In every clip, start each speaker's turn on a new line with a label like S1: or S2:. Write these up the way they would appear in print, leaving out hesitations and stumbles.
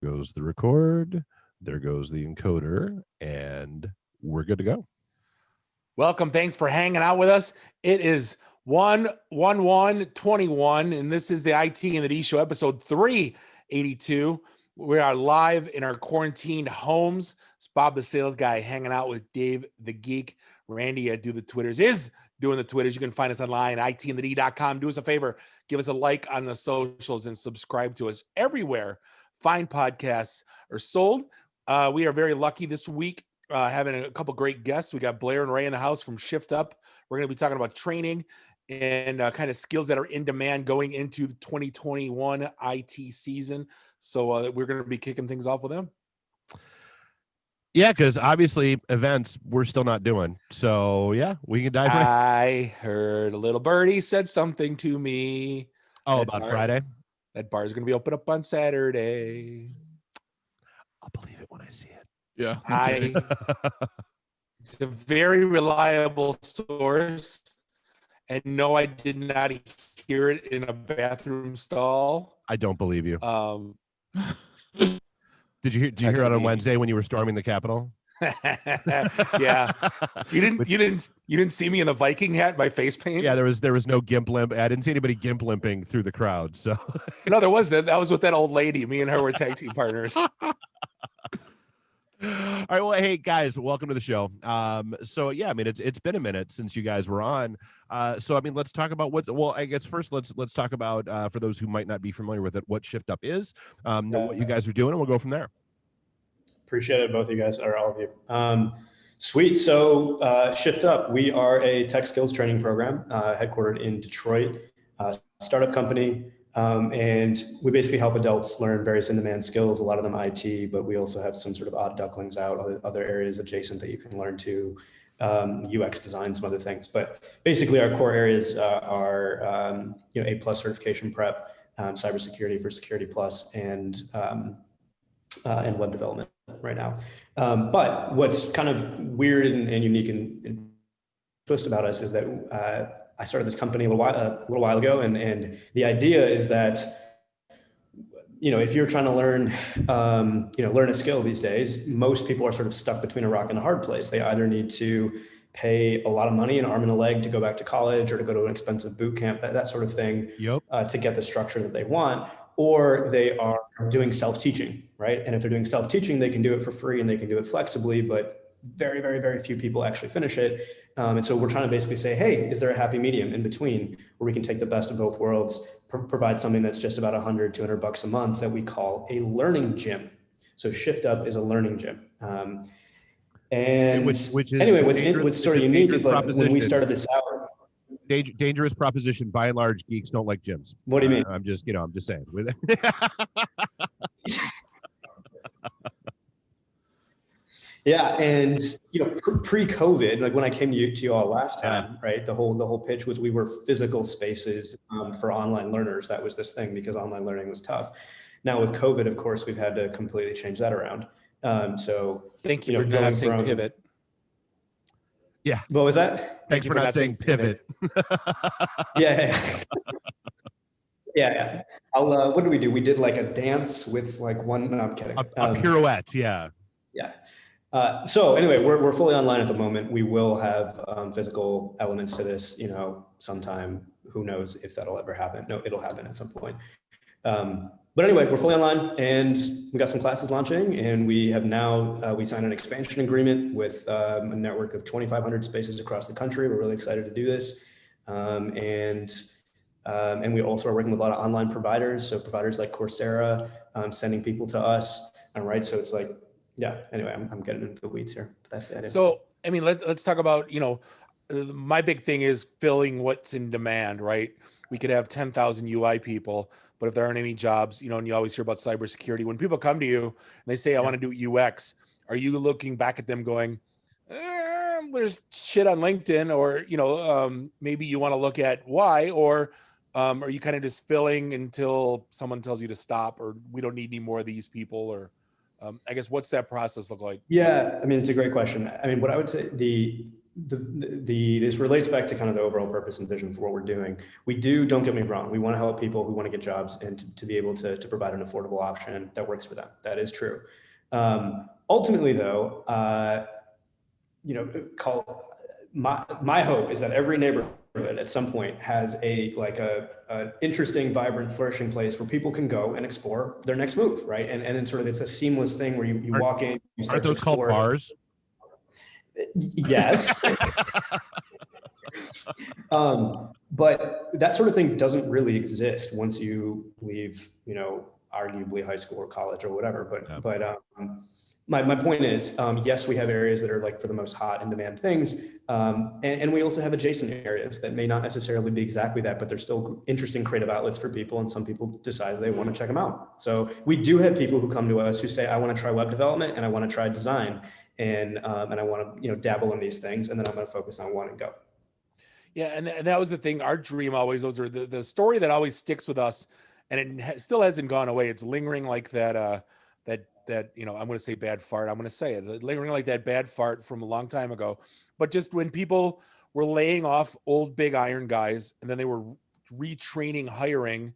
S1: Goes the record. There goes the encoder, and we're good to go.
S2: Welcome. Thanks for hanging out with us. It is 1/1/21, and this is the IT and the D Show, episode 382. We are live in our quarantined homes. It's Bob the Sales Guy hanging out with Dave the Geek. Randy at Do the Twitters is doing the Twitters. You can find us online, itandthed.com. Do us a favor, give us a like on the socials and subscribe to us everywhere fine podcasts are sold. We are very lucky this week having a couple great guests. We got Blair and Ray in the house from Shift Up. We're going to be talking about training and kind of skills that are in demand going into the 2021 IT season. So we're going to be kicking things off with them.
S1: Yeah, because obviously events we're still not doing. So yeah, we can dive right.
S2: I heard a little birdie said something to me.
S1: Oh, about Friday?
S2: That bar is going to be open up on Saturday.
S1: I'll believe it when I see it.
S3: Yeah.
S2: It's a very reliable source. And no, I did not hear it in a bathroom stall.
S1: I don't believe you. Did you hear it on Wednesday when you were storming the Capitol?
S2: Yeah. You didn't see me in the Viking hat, my face paint?
S1: Yeah, there was no gimp limp. I didn't see anybody gimp limping through the crowd. So
S2: no, there was that. That was with that old lady. Me and her were tag team partners.
S1: All right, well, hey guys, welcome to the show. So yeah, I mean it's been a minute since you guys were on. So I mean, let's talk about I guess first let's talk about for those who might not be familiar with it, what Shift Up is, what you guys are doing, and we'll go from there.
S4: Appreciate it, both of you guys, or all of you. Sweet. So Shift Up, we are a tech skills training program headquartered in Detroit, startup company. And we basically help adults learn various in-demand skills, a lot of them IT, but we also have some sort of odd ducklings out, other areas adjacent that you can learn to, UX design, some other things. But basically our core areas are A+ certification prep, cybersecurity for Security Plus, and web development right now. But what's kind of weird and unique and twist about us is that I started this company a little while ago, and the idea is that, if you're trying to learn a skill these days, most people are sort of stuck between a rock and a hard place. They either need to pay a lot of money, an arm and a leg, to go back to college or to go to an expensive boot camp, that sort of thing, to get the structure that they want, or they are doing self-teaching, right? And if they're doing self-teaching, they can do it for free and they can do it flexibly, but very, very, very few people actually finish it. And so we're trying to basically say, hey, is there a happy medium in between where we can take the best of both worlds, provide something that's just about $100-200 a month that we call a learning gym. So Shift Up is a learning gym. And
S1: which is
S4: anyway, what's sort of unique is like when we started this out.
S1: Dangerous proposition. By and large, geeks don't like gyms.
S4: What do you mean?
S1: I'm just saying.
S4: Yeah, and pre-COVID, like when I came to you all last time, right? The whole pitch was we were physical spaces for online learners. That was this thing because online learning was tough. Now with COVID, of course, we've had to completely change that around. So
S2: thank you for not saying pivot.
S4: Yeah. What was that?
S1: Thanks for not saying pivot.
S4: Yeah. Yeah. What did we do? We did like a dance with like one. No, I'm kidding.
S1: A pirouette. Yeah.
S4: Yeah. So anyway, we're fully online at the moment. We will have physical elements to this, sometime. Who knows if that'll ever happen? No, it'll happen at some point. But anyway, we're fully online and we got some classes launching, and we have now, we signed an expansion agreement with a network of 2,500 spaces across the country. We're really excited to do this. And we also are working with a lot of online providers. So providers like Coursera, sending people to us. All right. So it's like, yeah, anyway, I'm getting into the weeds here, but that's the idea.
S2: So, I mean, let's talk about, my big thing is filling what's in demand, right? We could have 10,000 UI people, but if there aren't any jobs, and you always hear about cybersecurity, when people come to you and they say, I want to do UX, are you looking back at them going, there's shit on LinkedIn, or, maybe you want to look at why, or are you kind of just filling until someone tells you to stop, or we don't need any more of these people, or I guess what's that process look like?
S4: Yeah, I mean, it's a great question. I mean, what I would say, this relates back to kind of the overall purpose and vision for what we're doing. We do, don't get me wrong, we want to help people who want to get jobs and to be able to provide an affordable option that works for them. That is true. Ultimately, though, my hope is that every neighborhood at some point has a interesting, vibrant, flourishing place where people can go and explore their next move, right? And then sort of it's a seamless thing where you walk in, you start
S1: Aren't those
S4: to explore.
S1: called bars?
S4: Yes. But that sort of thing doesn't really exist once you leave, arguably high school or college or whatever. But my point is, yes, we have areas that are like for the most hot in demand things. And we also have adjacent areas that may not necessarily be exactly that, but they're still interesting creative outlets for people. And some people decide they want to check them out. So we do have people who come to us who say, I want to try web development and I want to try design. And I want to, dabble in these things. And then I'm going to focus on one and go.
S2: Yeah. And that was the thing. Our dream always, those are the story that always sticks with us. And it still hasn't gone away. It's lingering like that, I'm going to say bad fart. I'm going to say it, lingering like that bad fart from a long time ago. But just when people were laying off old big iron guys, and then they were retraining, hiring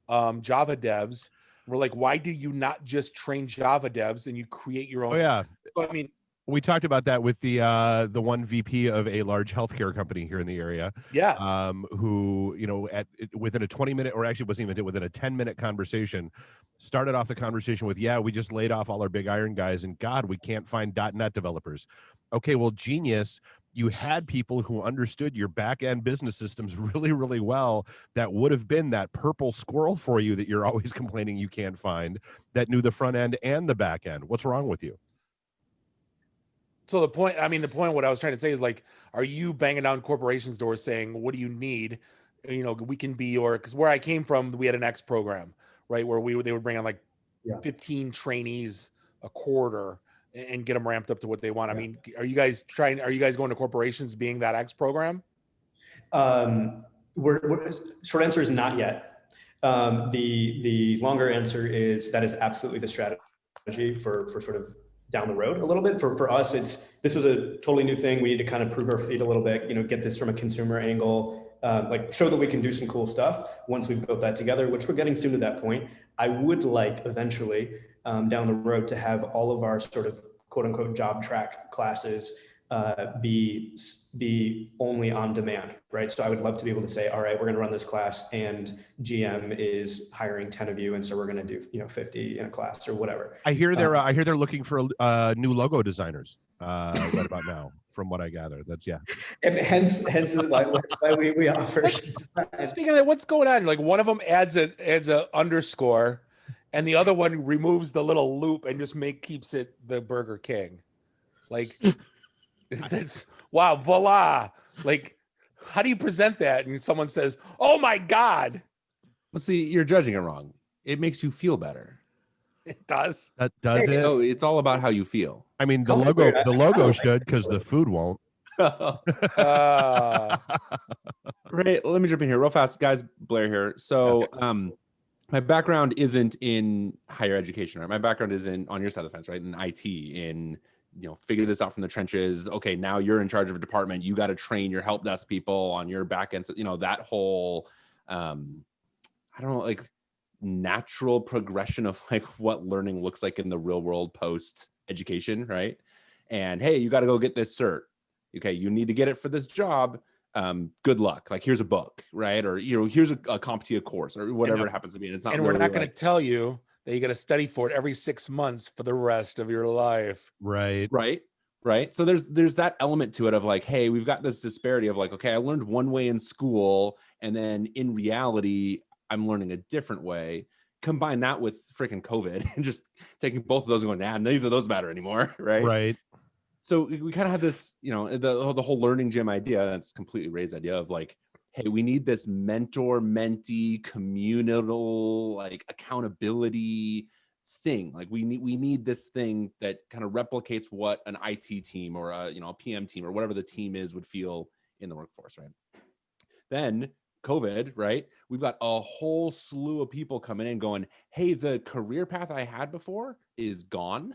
S2: Java devs, we're like, why do you not just train Java devs and you create your own?
S1: Oh yeah.
S2: So, I mean,
S1: we talked about that with the one VP of a large healthcare company here in the area.
S2: Yeah.
S1: Who, within a 20-minute, or actually wasn't even within a 10-minute conversation, started off the conversation with, yeah, we just laid off all our big iron guys and God, we can't find .NET developers. Okay, well, genius. You had people who understood your back-end business systems really, really well that would have been that purple squirrel for you that you're always complaining you can't find, that knew the front end and the back end. What's wrong with you?
S2: So the point what I was trying to say is, like, are you banging down corporations' doors saying, what do you need? We can be because where I came from, we had an X program, right? Where they would bring on 15 trainees a quarter and get them ramped up to what they want. Yeah. I mean, are you guys going to corporations being that X program?
S4: We're short answer is not yet. The longer answer is that is absolutely the strategy for sort of down the road a little bit. For us, this was a totally new thing. We need to kind of prove our feet a little bit, get this from a consumer angle, show that we can do some cool stuff once we've built that together, which we're getting soon to that point. I would like eventually down the road to have all of our sort of quote unquote job track classes be only on demand, right? So I would love to be able to say, all right, we're going to run this class and GM is hiring 10 of you. And so we're going to do, 50 in a class or whatever.
S1: I hear they're looking for new logo designers right about now, from what I gather. That's
S4: And hence is why we offer.
S2: Speaking of that, what's going on? Like, one of them adds a underscore and the other one removes the little loop and just keeps it the Burger King. Like, that's wow, voila. Like, how do you present that? And someone says, oh my God.
S3: Well, see, you're judging it wrong. It makes you feel better.
S2: It does.
S1: That does it?
S3: No, it's all about how you feel.
S1: I mean, the logo should, because the food won't.
S3: Right. Let me jump in here real fast, guys. Blair here. So, my background isn't in higher education, right? My background is on your side of the fence, right? In IT, in figure this out from the trenches. Okay, now you're in charge of a department. You got to train your help desk people on your back end. That whole, I don't know, like natural progression of like what learning looks like in the real world post education, right? And hey, you got to go get this cert. Okay, you need to get it for this job. Good luck. Like, here's a book, right? Or here's a CompTIA course or whatever it happens to be. And it's not.
S2: And we're not going to tell you that you got to study for it every 6 months for the rest of your life.
S1: Right.
S3: So there's that element to it of like, hey, we've got this disparity of like, okay, I learned one way in school, and then in reality, I'm learning a different way. Combine that with freaking COVID and just taking both of those and going, nah, neither of those matter anymore, right?
S1: Right.
S3: So we kind of have this, the whole learning gym idea. That's completely Ray's idea of like, hey, we need this mentor, mentee, communal, like accountability thing. Like we need this thing that kind of replicates what an IT team or a PM team or whatever the team is would feel in the workforce, right? Then COVID, right? We've got a whole slew of people coming in going, hey, the career path I had before is gone.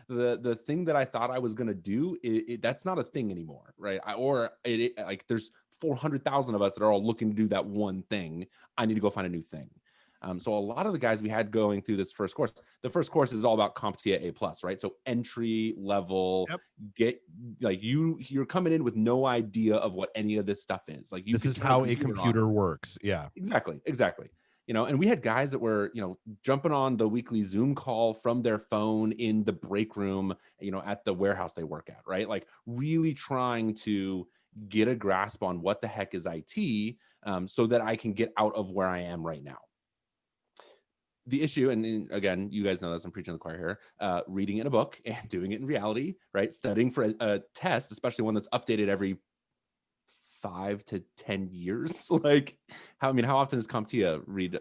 S3: the thing that I thought I was going to do, that's not a thing anymore, right? Like there's 400,000 of us that are all looking to do that one thing. I need to go find a new thing. So a lot of the guys we had going through this first course, the first course is all about CompTIA A+, right? So entry level, get like you're coming in with no idea of what any of this stuff is. Like
S1: this is how a computer works. Yeah,
S3: exactly. And we had guys that were, jumping on the weekly Zoom call from their phone in the break room, at the warehouse they work at, right? Like really trying to get a grasp on what the heck is IT, so that I can get out of where I am right now. The issue, and again, you guys know this, I'm preaching to the choir here, reading in a book and doing it in reality, right? Studying for a test, especially one that's updated every 5 to 10 years. Like, how often does CompTIA read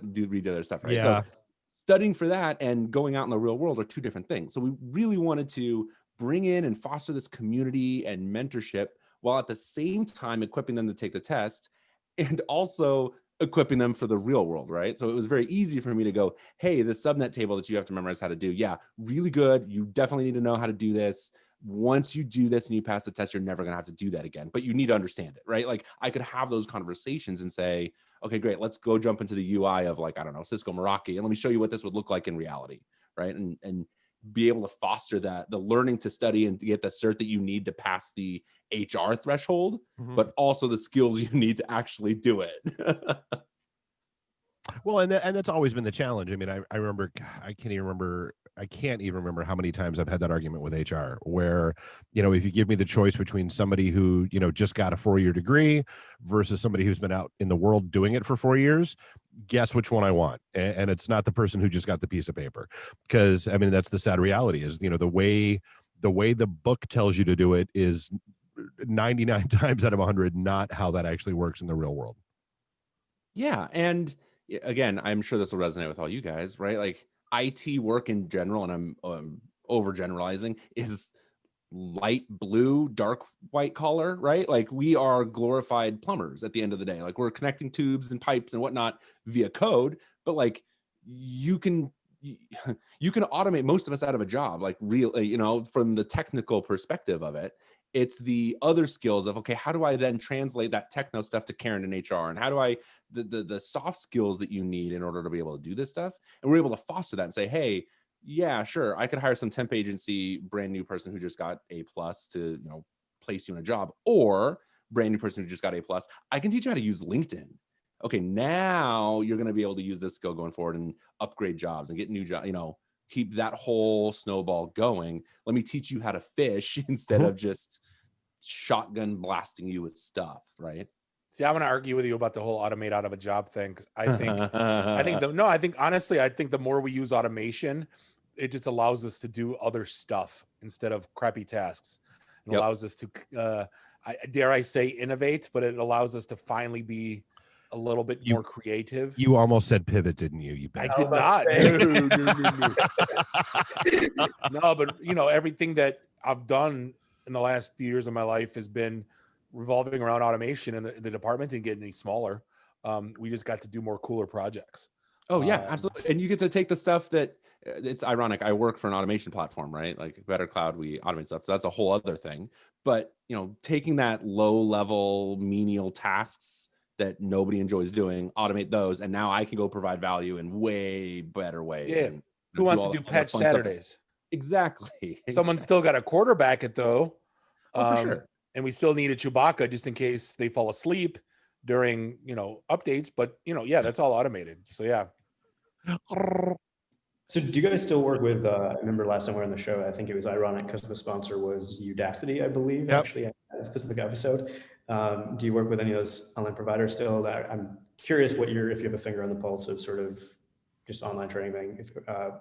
S3: other stuff, right?
S1: Yeah.
S3: So studying for that and going out in the real world are two different things. So we really wanted to bring in and foster this community and mentorship while at the same time equipping them to take the test and also equipping them for the real world, right? So it was very easy for me to go, hey, the subnet table that you have to memorize how to do, yeah, really good. You definitely need to know how to do this. Once you do this and you pass the test, you're never going to have to do that again, but you need to understand it, right? Like I could have those conversations and say, okay, great, let's go jump into the UI of like, I don't know, Cisco Meraki, and let me show you what this would look like in reality, right? And be able to foster that, the learning to study and to get the cert that you need to pass the HR threshold, but also the skills you need to actually do it.
S1: Well, and that's always been the challenge. I mean, I remember, I can't even remember how many times I've had that argument with HR where, if you give me the choice between somebody who, just got a 4-year degree versus somebody who's been out in the world doing it for 4 years, guess which one I want. And it's not the person who just got the piece of paper. Because, I mean, that's the sad reality is, the way the book tells you to do it is 99 times out of 100 not how that actually works in the real world.
S3: Yeah. And again, I'm sure this will resonate with all you guys, right? Like IT work in general, and I'm overgeneralizing, is light blue, dark white collar, right? Like we are glorified plumbers at the end of the day. Like we're connecting tubes and pipes and whatnot via code, but like you can automate most of us out of a job, like really, from the technical perspective of it. It's the other skills of, okay, how do I then translate that techno stuff to Karen and HR? And how do I, the soft skills that you need in order to be able to do this stuff? And we're able to foster that and say, hey, yeah, sure, I could hire some temp agency, brand new person who just got A+ to, place you in a job, or brand new person who just got A+. I can teach you how to use LinkedIn. Okay, now you're going to be able to use this skill going forward and upgrade jobs and get new jobs, keep that whole snowball going. Let me teach you how to fish instead of just shotgun blasting you with stuff, right?
S2: See, I'm going to argue with you about the whole automate out of a job thing. Cause I think honestly, I think the more we use automation, it just allows us to do other stuff instead of crappy tasks. It allows us to, dare I say, innovate, but it allows us to finally be a little bit more creative.
S1: You almost said pivot, didn't you?
S2: I did not. No, but everything that I've done in the last few years of my life has been revolving around automation in the department and getting any smaller. We just got to do more cooler projects.
S3: Oh yeah, absolutely. And you get to take the stuff that, it's ironic. I work for an automation platform, right? Like Better Cloud, we automate stuff. So that's a whole other thing. But, taking that low level menial tasks that nobody enjoys doing, automate those. And now I can go provide value in way better ways.
S2: Yeah.
S3: And,
S2: who wants to do patch Saturdays?
S3: Exactly.
S2: Someone's still got to quarterback it though.
S3: Oh, for sure.
S2: And we still need a Chewbacca just in case they fall asleep during, updates. But, yeah, that's all automated. So, yeah.
S4: So do you guys still work with, I remember last time we were on the show, I think it was ironic because the sponsor was Udacity, I believe, actually, in a specific episode. Do you work with any of those online providers still? I'm curious if you have a finger on the pulse of sort of just online training, if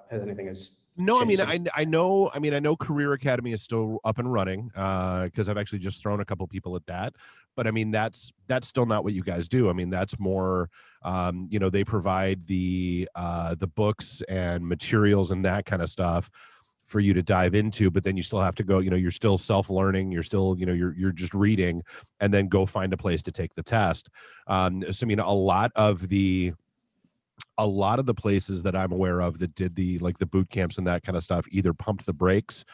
S4: has anything has
S1: No, I mean, I know Career Academy is still up and running because I've actually just thrown a couple people at that. But I mean, that's still not what you guys do. I mean, that's more, they provide the books and materials and that kind of stuff for you to dive into, but then you still have to go, you're still self-learning, you're still, you're just reading, and then go find a place to take the test. So I mean, a lot of the places that I'm aware of that did the boot camps and that kind of stuff either pumped the brakes,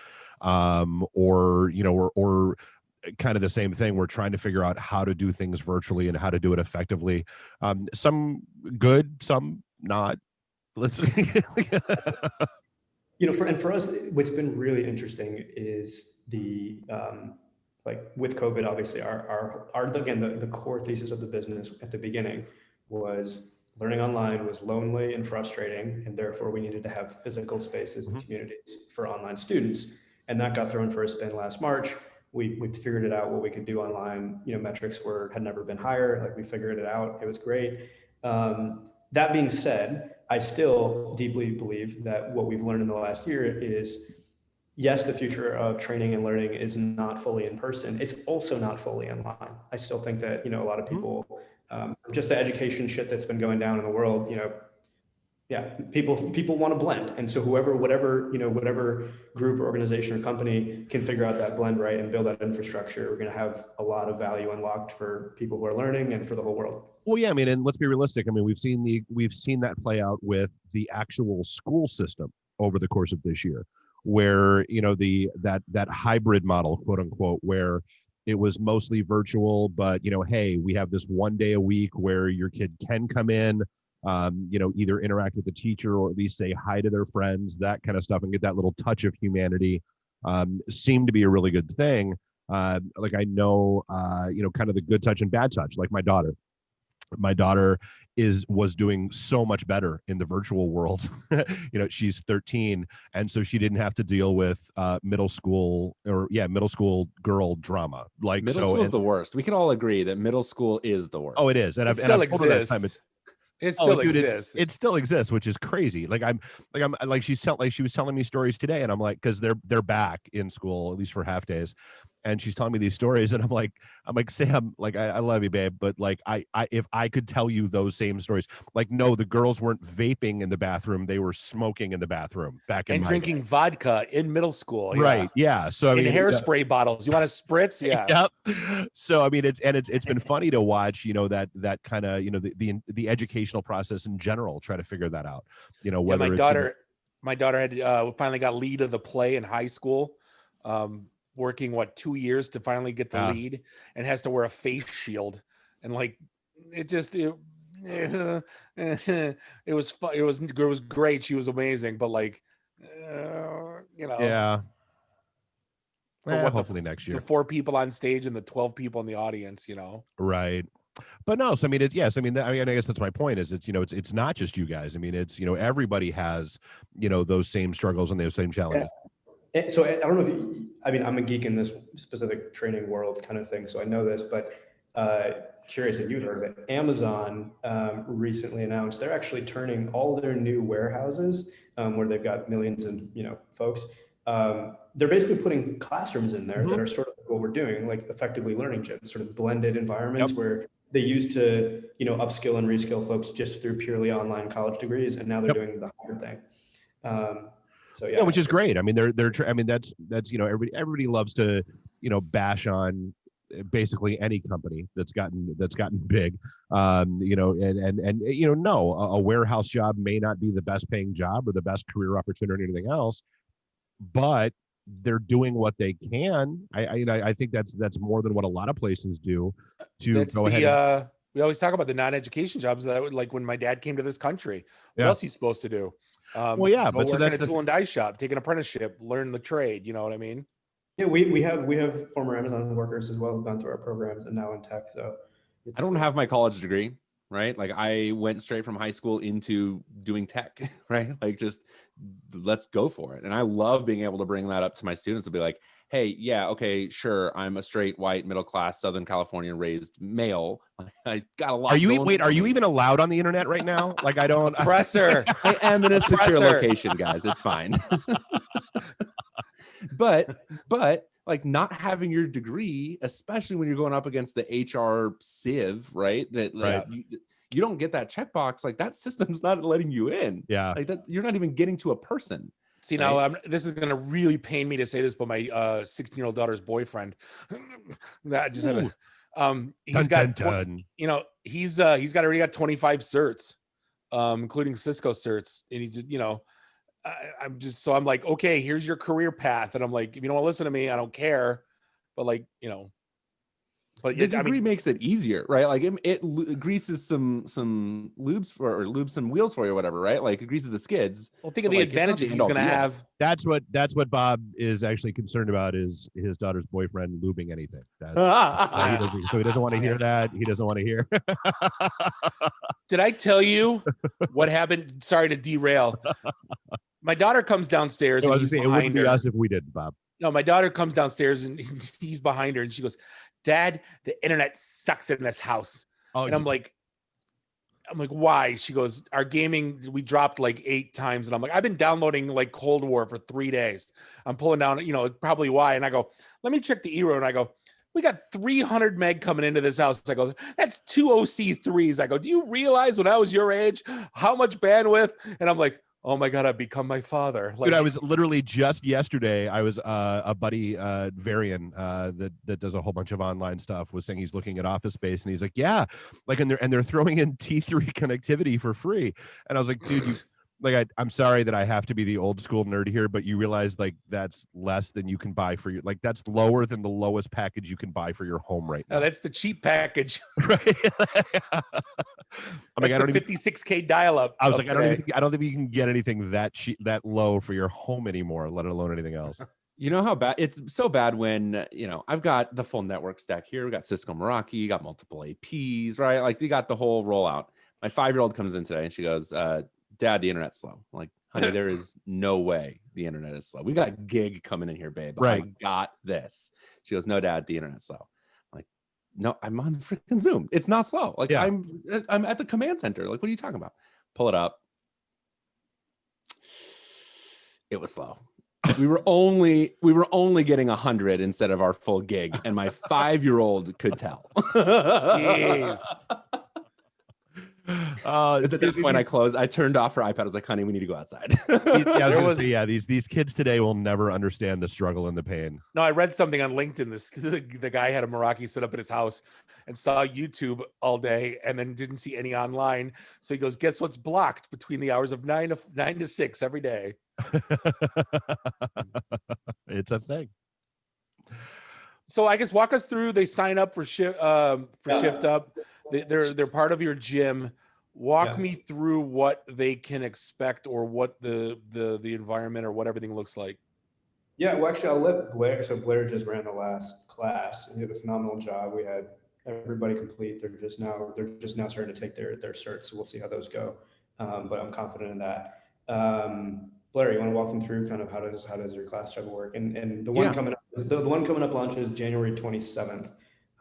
S1: or kind of the same thing. We're trying to figure out how to do things virtually and how to do it effectively. Some good, some not. Let's
S4: for us, what's been really interesting is the with COVID, obviously our again, the core thesis of the business at the beginning was learning online was lonely and frustrating, and therefore we needed to have physical spaces and communities for online students. And that got thrown for a spin last March. We figured it out what we could do online. Metrics had never been higher. Like, we figured it out. It was great. That being said, I still deeply believe that what we've learned in the last year is, yes, the future of training and learning is not fully in person. It's also not fully online. I still think that, a lot of people, just the education shit that's been going down in the world, people want to blend. And so whatever group or organization or company can figure out that blend right and build that infrastructure, we're going to have a lot of value unlocked for people who are learning and for the whole world.
S1: Well, yeah, I mean, and let's be realistic. I mean, we've seen that play out with the actual school system over the course of this year, where that hybrid model, quote unquote, where it was mostly virtual, but hey, we have this one day a week where your kid can come in, either interact with the teacher or at least say hi to their friends, that kind of stuff, and get that little touch of humanity. Seemed to be a really good thing. I know, kind of the good touch and bad touch. Like my daughter was doing so much better in the virtual world. She's 13, and so she didn't have to deal with middle school girl drama. Middle
S3: school is the worst. We can all agree that middle school is the worst.
S1: Oh, it is. And
S2: it still exists. It still exists.
S1: It still exists, which is crazy. She was telling me stories today, and I'm like, because they're back in school, at least for half days, and she's telling me these stories, and I'm like, Sam, I love you, babe, but if I could tell you those same stories, no, the girls weren't vaping in the bathroom, they were smoking in the bathroom back in
S2: and drinking vodka in middle school,
S1: right? Yeah. So I mean,
S2: hairspray bottles. You want a spritz? Yeah.
S1: Yep. So I mean, it's been funny to watch, that kind of the educational process in general, try to figure that out. Whether
S2: my daughter had finally got lead of the play in high school. Working 2 years to finally get the lead, and has to wear a face shield, and it was great. She was amazing, but
S1: yeah. Hopefully next year.
S2: The 4 people on stage and the 12 people in the audience,
S1: Right. But no, so I mean, I guess that's my point. Is it's not just you guys. I mean, it's everybody has those same struggles and those same challenges.
S4: Yeah. So I don't know I'm a geek in this specific training world kind of thing, so I know this, but curious if you've heard of it. Amazon recently announced they're actually turning all their new warehouses, where they've got millions and folks. They're basically putting classrooms in there that are sort of what we're doing, like effectively learning gyms, sort of blended environments where they used to upskill and reskill folks just through purely online college degrees, and now they're doing the hard thing. So yeah,
S1: which is great. I mean, that's everybody loves to bash on basically any company that's gotten big, a warehouse job may not be the best paying job or the best career opportunity or anything else, but they're doing what they can. I think that's more than what a lot of places do. Ahead.
S2: We always talk about the non-education jobs that when my dad came to this country, what else he's supposed to do?
S1: But
S2: so that's a tool and die shop, take an apprenticeship, learn the trade. You know what I mean?
S4: Yeah, we have former Amazon workers as well who've gone through our programs and now in tech. So
S3: I don't have my college degree, right? I went straight from high school into doing tech, right? Just let's go for it. And I love being able to bring that up to my students and be like, hey, yeah, okay, sure, I'm a straight white middle class Southern California raised male. I got a lot.
S1: Are you even allowed on the internet right now? I don't.
S2: Oppressor.
S3: I am in a secure location, guys. It's fine. but not having your degree, especially when you're going up against the HR civ, right? That you don't get that checkbox. That system's not letting you in.
S1: Yeah.
S3: That you're not even getting to a person.
S2: See,
S3: right?
S2: now this is going to really pain me to say this, but my 16-year-old daughter's boyfriend, that just had he's
S1: Dun,
S2: got,
S1: dun, dun.
S2: he's already got 25 certs, including Cisco certs. And he just, I'm like, okay, here's your career path. And I'm like, if you don't want to listen to me, I don't care. But like, but
S3: The degree makes it easier, right? Like it greases some lubes or lubes some wheels for you or whatever, right? Like it greases the skids.
S2: well, think of the advantages he's going to have.
S1: That's what Bob is actually concerned about, is his daughter's boyfriend lubing anything. So he doesn't want to hear that. He doesn't want to hear.
S2: Did I tell you what happened? Sorry to derail. My daughter comes downstairs and he's behind her. It wouldn't be us
S1: if we did, Bob.
S2: No, my daughter comes downstairs and he's behind her and she goes, Dad, the internet sucks in this house. And I'm like, why? She goes, our gaming, we dropped like 8 times. And I'm like, I've been downloading like Cold War for 3 days. I'm pulling down, probably why. And I go, let me check the E-road. And I go, we got 300 meg coming into this house. I go, that's 2 OC3s. I go, do you realize when I was your age, how much bandwidth? And I'm like, oh my God, I've become my father.
S1: Dude, I was literally just yesterday, I was a buddy, Varian, that does a whole bunch of online stuff, was saying he's looking at Office Space, and he's like, yeah, like, and they're throwing in T3 connectivity for free. And I was like, dude, I'm sorry that I have to be the old school nerd here, but you realize like that's less than you can buy for your, like that's lower than the lowest package you can buy for your home right now.
S2: No, that's the cheap package.
S1: Right. I'm like, I don't
S2: 56K dial-up.
S1: I was like, I don't think you can get anything that cheap, that low for your home anymore, let alone anything else.
S3: You know how bad it's so bad when I've got the full network stack here. We got Cisco Meraki, got multiple APs, right? Like we got the whole rollout. My 5-year-old comes in today and she goes, Dad, the internet's slow. I'm like, honey, there is no way the internet is slow. We got gig coming in here, babe.
S1: Right.
S3: I got this. She goes, no, Dad, the internet's slow. I'm like, no, I'm on freaking Zoom. It's not slow. Like I'm at the command center. Like, what are you talking about? Pull it up. It was slow. We were only getting 100 instead of our full gig, and my 5-year-old could tell.
S2: Jeez.
S3: At that point, I turned off her iPad. I was like, honey, we need to go outside.
S1: These kids today will never understand the struggle and the pain.
S2: No, I read something on LinkedIn. The guy had a Meraki set up at his house and saw YouTube all day and then didn't see any online. So he goes, guess what's blocked between the hours of 9 to 6 every day?
S1: It's a thing.
S2: So I guess walk us through. They sign up for Shift Up. They're part of your gym. Walk me through what they can expect, or what the environment or what everything looks like.
S4: Yeah, well, actually, I'll let Blair. So Blair just ran the last class and did a phenomenal job. We had everybody complete. They're just now starting to take their certs. So we'll see how those go. But I'm confident in that. Blair, you want to walk them through kind of how does your class struggle work? And the one coming up, the one coming up launches January 27th,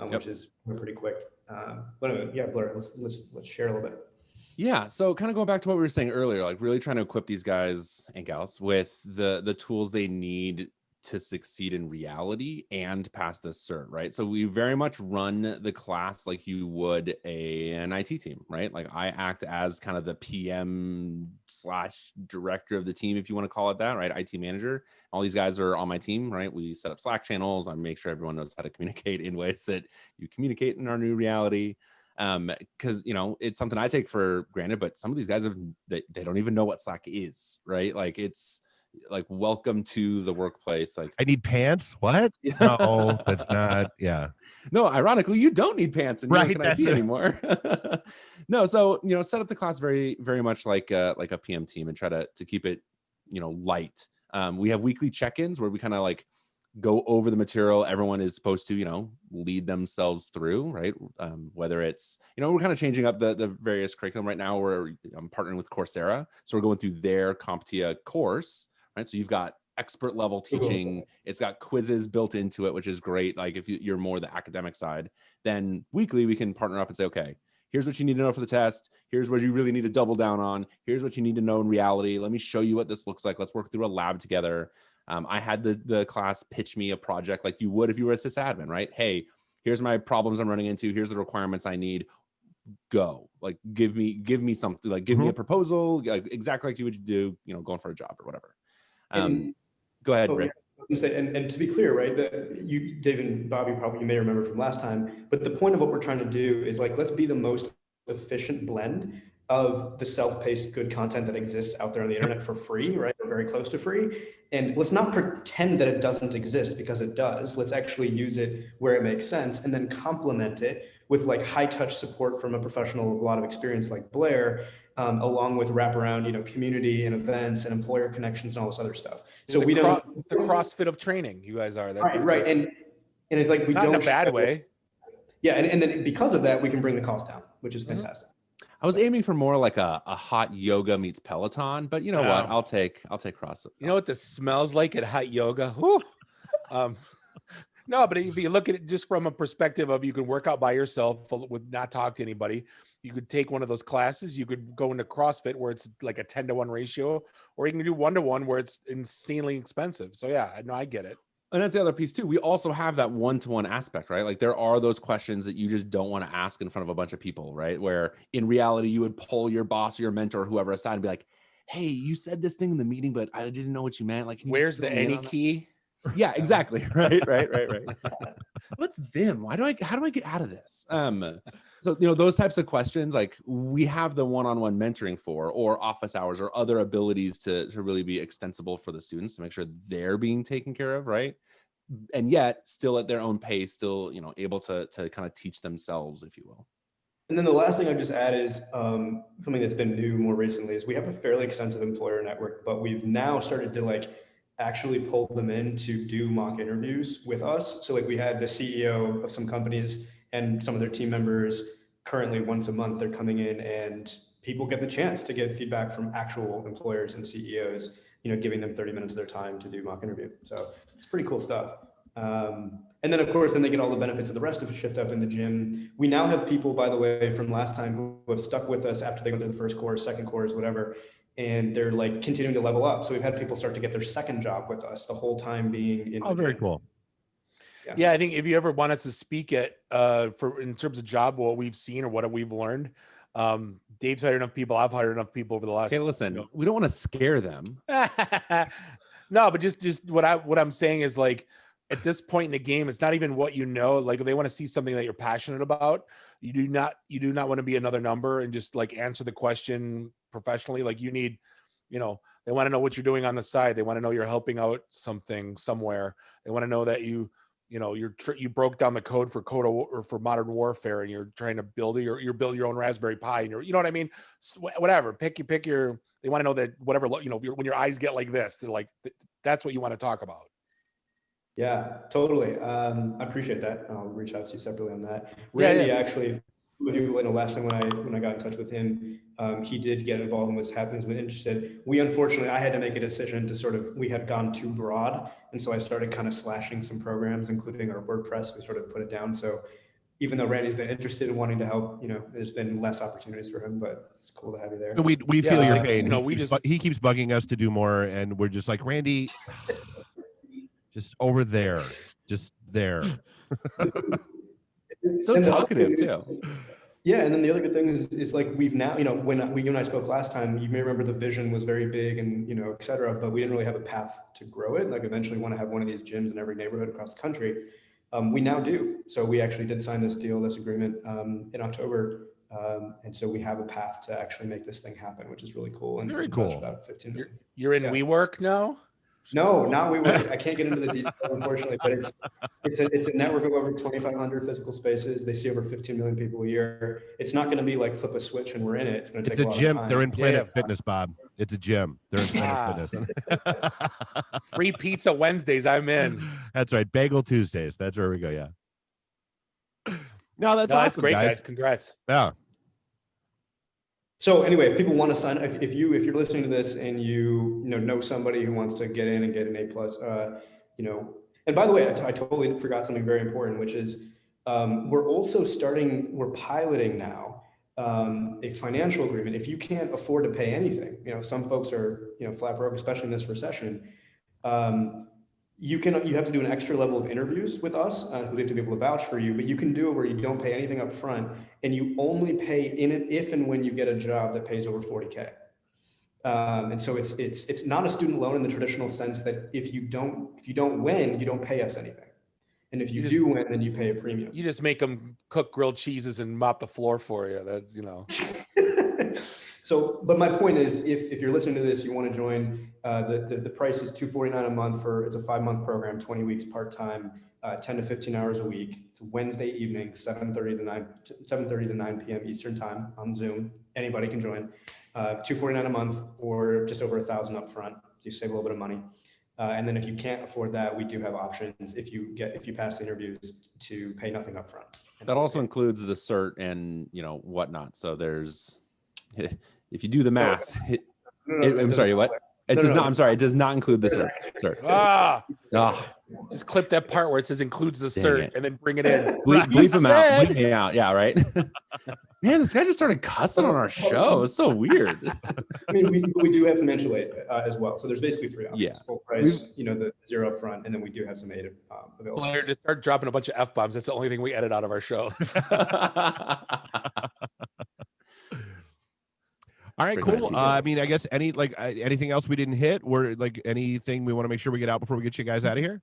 S4: which is pretty quick. But anyway, Blair, let's share a little bit.
S3: Yeah. So kind of going back to what we were saying earlier, like really trying to equip these guys and gals with the tools they need to succeed in reality and pass the cert, right? So we very much run the class like you would an IT team, right? Like I act as kind of the PM/director of the team, if you want to call it that, right? IT manager. All these guys are on my team, right? We set up Slack channels. I make sure everyone knows how to communicate in ways that you communicate in our new reality. Because it's something I take for granted, but some of these guys they don't even know what Slack is, right? Like it's like, welcome to the workplace. Like,
S1: I need pants. What? No, that's not. Yeah.
S3: No, ironically, you don't need pants in IT anymore. No, so set up the class very, very much like a PM team, and try to keep it light. We have weekly check-ins where we kind of like go over the material everyone is supposed to lead themselves through, right? Whether it's we're kind of changing up the various curriculum right now. I'm partnering with Coursera, so we're going through their CompTIA course, right? So you've got expert level teaching. It's got quizzes built into it, which is great. Like if you're more the academic side, then weekly we can partner up and say, okay, here's what you need to know for the test. Here's what you really need to double down on. Here's what you need to know in reality. Let me show you what this looks like. Let's work through a lab together. I had the class pitch me a project like you would if you were a sysadmin, right? Hey, here's my problems I'm running into. Here's the requirements I need. Go. Like, give me something. Like, give me a proposal, like, exactly like you would do, going for a job or whatever. Go ahead,
S4: Oh,
S3: Rick.
S4: yeah. I was gonna say, and to be clear, right, that you, Dave and Bobby, probably you may remember from last time, but the point of what we're trying to do is like, let's be the most efficient blend of the self-paced good content that exists out there on the internet for free, right, or very close to free. And let's not pretend that it doesn't exist, because it does. Let's actually use it where it makes sense, and then complement it with like high touch support from a professional with a lot of experience like Blair, along with wraparound, community and events and employer connections and all this other stuff. So we don't,
S2: the CrossFit of training. You guys are that,
S4: right. And it's like, we
S2: not
S4: don't
S2: in a bad way.
S4: Yeah. And then because of that, we can bring the cost down, which is fantastic.
S3: I was aiming for more like a hot yoga meets Peloton, but you know what? I'll take CrossFit.
S2: You know what this smells like at hot yoga? Whew. No, but if you look at it just from a perspective of, you can work out by yourself with not talk to anybody. You could take one of those classes. You could go into CrossFit where it's like a 10-to-1 ratio, or you can do 1-to-1 where it's insanely expensive. So yeah, no, I get it.
S3: And that's the other piece too. We also have that one-to-one aspect, right? Like there are those questions that you just don't want to ask in front of a bunch of people, right? Where in reality, you would pull your boss or your mentor or whoever aside and be like, hey, you said this thing in the meeting, but I didn't know what you meant. Like,
S2: where's the any key?
S3: Yeah, exactly. Right. What's Vim? How do I get out of this? So, those types of questions, like we have the one-on-one mentoring for, or office hours or other abilities to really be extensible for the students to make sure they're being taken care of. Right. And yet still at their own pace, still, able to kind of teach themselves, if you will.
S4: And then the last thing I'd just add is something that's been new more recently is we have a fairly extensive employer network, but we've now started to actually pull them in to do mock interviews with us. So we had the CEO of some companies and some of their team members currently once a month, they're coming in and people get the chance to get feedback from actual employers and CEOs, giving them 30 minutes of their time to do mock interview. So it's pretty cool stuff. And then of course, then they get all the benefits of the rest of Shift Up in the gym. We now have people, by the way, from last time who have stuck with us after they went through the first course, second course, whatever, and they're continuing to level up. So we've had people start to get their second job with us the whole time being in.
S1: Oh, very cool.
S2: Yeah, I think if you ever want us to speak at in terms of job, what we've seen or what we've learned, Dave's hired enough people. I've hired enough people over the last.
S3: Okay, listen, we don't want to scare them.
S2: No, but just what I'm saying is at this point in the game, it's not even what they want to see something that you're passionate about. You do not want to be another number and just answer the question professionally. You need, they want to know what you're doing on the side. They want to know you're helping out something somewhere. They want to know that you broke down the code for modern warfare and you're trying to build your own Raspberry Pi and you know what I mean? Whatever, they want to know that whatever, when your eyes get like this, they're that's what you want to talk about.
S4: Yeah, totally. I appreciate that. I'll reach out to you separately on that. Randy, actually, last time when I got in touch with him, he did get involved in what's happening, has been interested. Unfortunately, I had to make a decision to we had gone too broad. And so I started kind of slashing some programs, including our WordPress. We sort of put it down. So even though Randy's been interested in wanting to help, there's been less opportunities for him, but it's cool to have you there.
S1: We feel your pain. He keeps bugging us to do more. And we're just like, Randy, just over there, just there.
S3: So talkative too.
S4: Yeah, and then the other good thing is we've now, when you and I spoke last time, you may remember the vision was very big and, et cetera, but we didn't really have a path to grow it. Eventually want to have one of these gyms in every neighborhood across the country. We now do. So we actually did sign this agreement in October. And so we have a path to actually make this thing happen, which is really cool. And
S1: very cool.
S4: About 15 minutes.
S2: You're in WeWork now?
S4: No, not WeWork. I can't get into the details, unfortunately, but it's a network of over 2,500 physical spaces. They see over 15 million people a year. It's not going to be flip a switch and we're in it. It's going to take a lot
S1: gym.
S4: of time.
S1: They're in Planet Fitness, Bob. It's a gym. They're in Planet Fitness.
S2: Free pizza Wednesdays. I'm in.
S1: That's right. Bagel Tuesdays. That's where we go. Yeah. No, that's awesome,
S2: that's great, guys. Congrats.
S1: Yeah.
S4: So anyway, if people want to sign, if you're listening to this and you know somebody who wants to get in and get an A+, and by the way, I totally forgot something very important, which is we're piloting now a financial agreement. If you can't afford to pay anything, some folks are flat broke, especially in this recession. You have to do an extra level of interviews with us. We have to be able to vouch for you, but you can do it where you don't pay anything up front and you only pay in it if and when you get a job that pays over 40K. And so it's not a student loan in the traditional sense that if you don't win, you don't pay us anything. And if you do win, then you pay a premium.
S2: You just make them cook grilled cheeses and mop the floor for you. That's, you know.
S4: So, but my point is, if you're listening to this, you want to join, the price is $249 a month it's a 5-month program, 20 weeks part-time, 10 to 15 hours a week. It's Wednesday evening, 7:30 to 9 p.m. Eastern time on Zoom. Anybody can join. $249 a month, or just over $1,000 up front. You save a little bit of money. And then if you can't afford that, we do have options if you pass the interviews to pay nothing up front.
S3: That also includes the cert and whatnot. So there's, if you do the math, I'm sorry, what? It does not. I'm sorry, it does not include the cert.
S2: Just clip that part where it says includes the cert and then bring it in.
S3: Bleep them out. Bleep me out. Yeah, right. Man, this guy just started cussing on our show. It's so weird.
S4: I mean, we do have financial aid as well. So there's basically 3 options.
S3: Yeah.
S4: Full price, the 0 up front, and then we do have some aid available.
S2: Blair, just start dropping a bunch of F-bombs. That's the only thing we edit out of our show.
S1: All right, cool. I mean, I guess anything else we didn't hit, or like anything we want to make sure we get out before we get you guys out of here?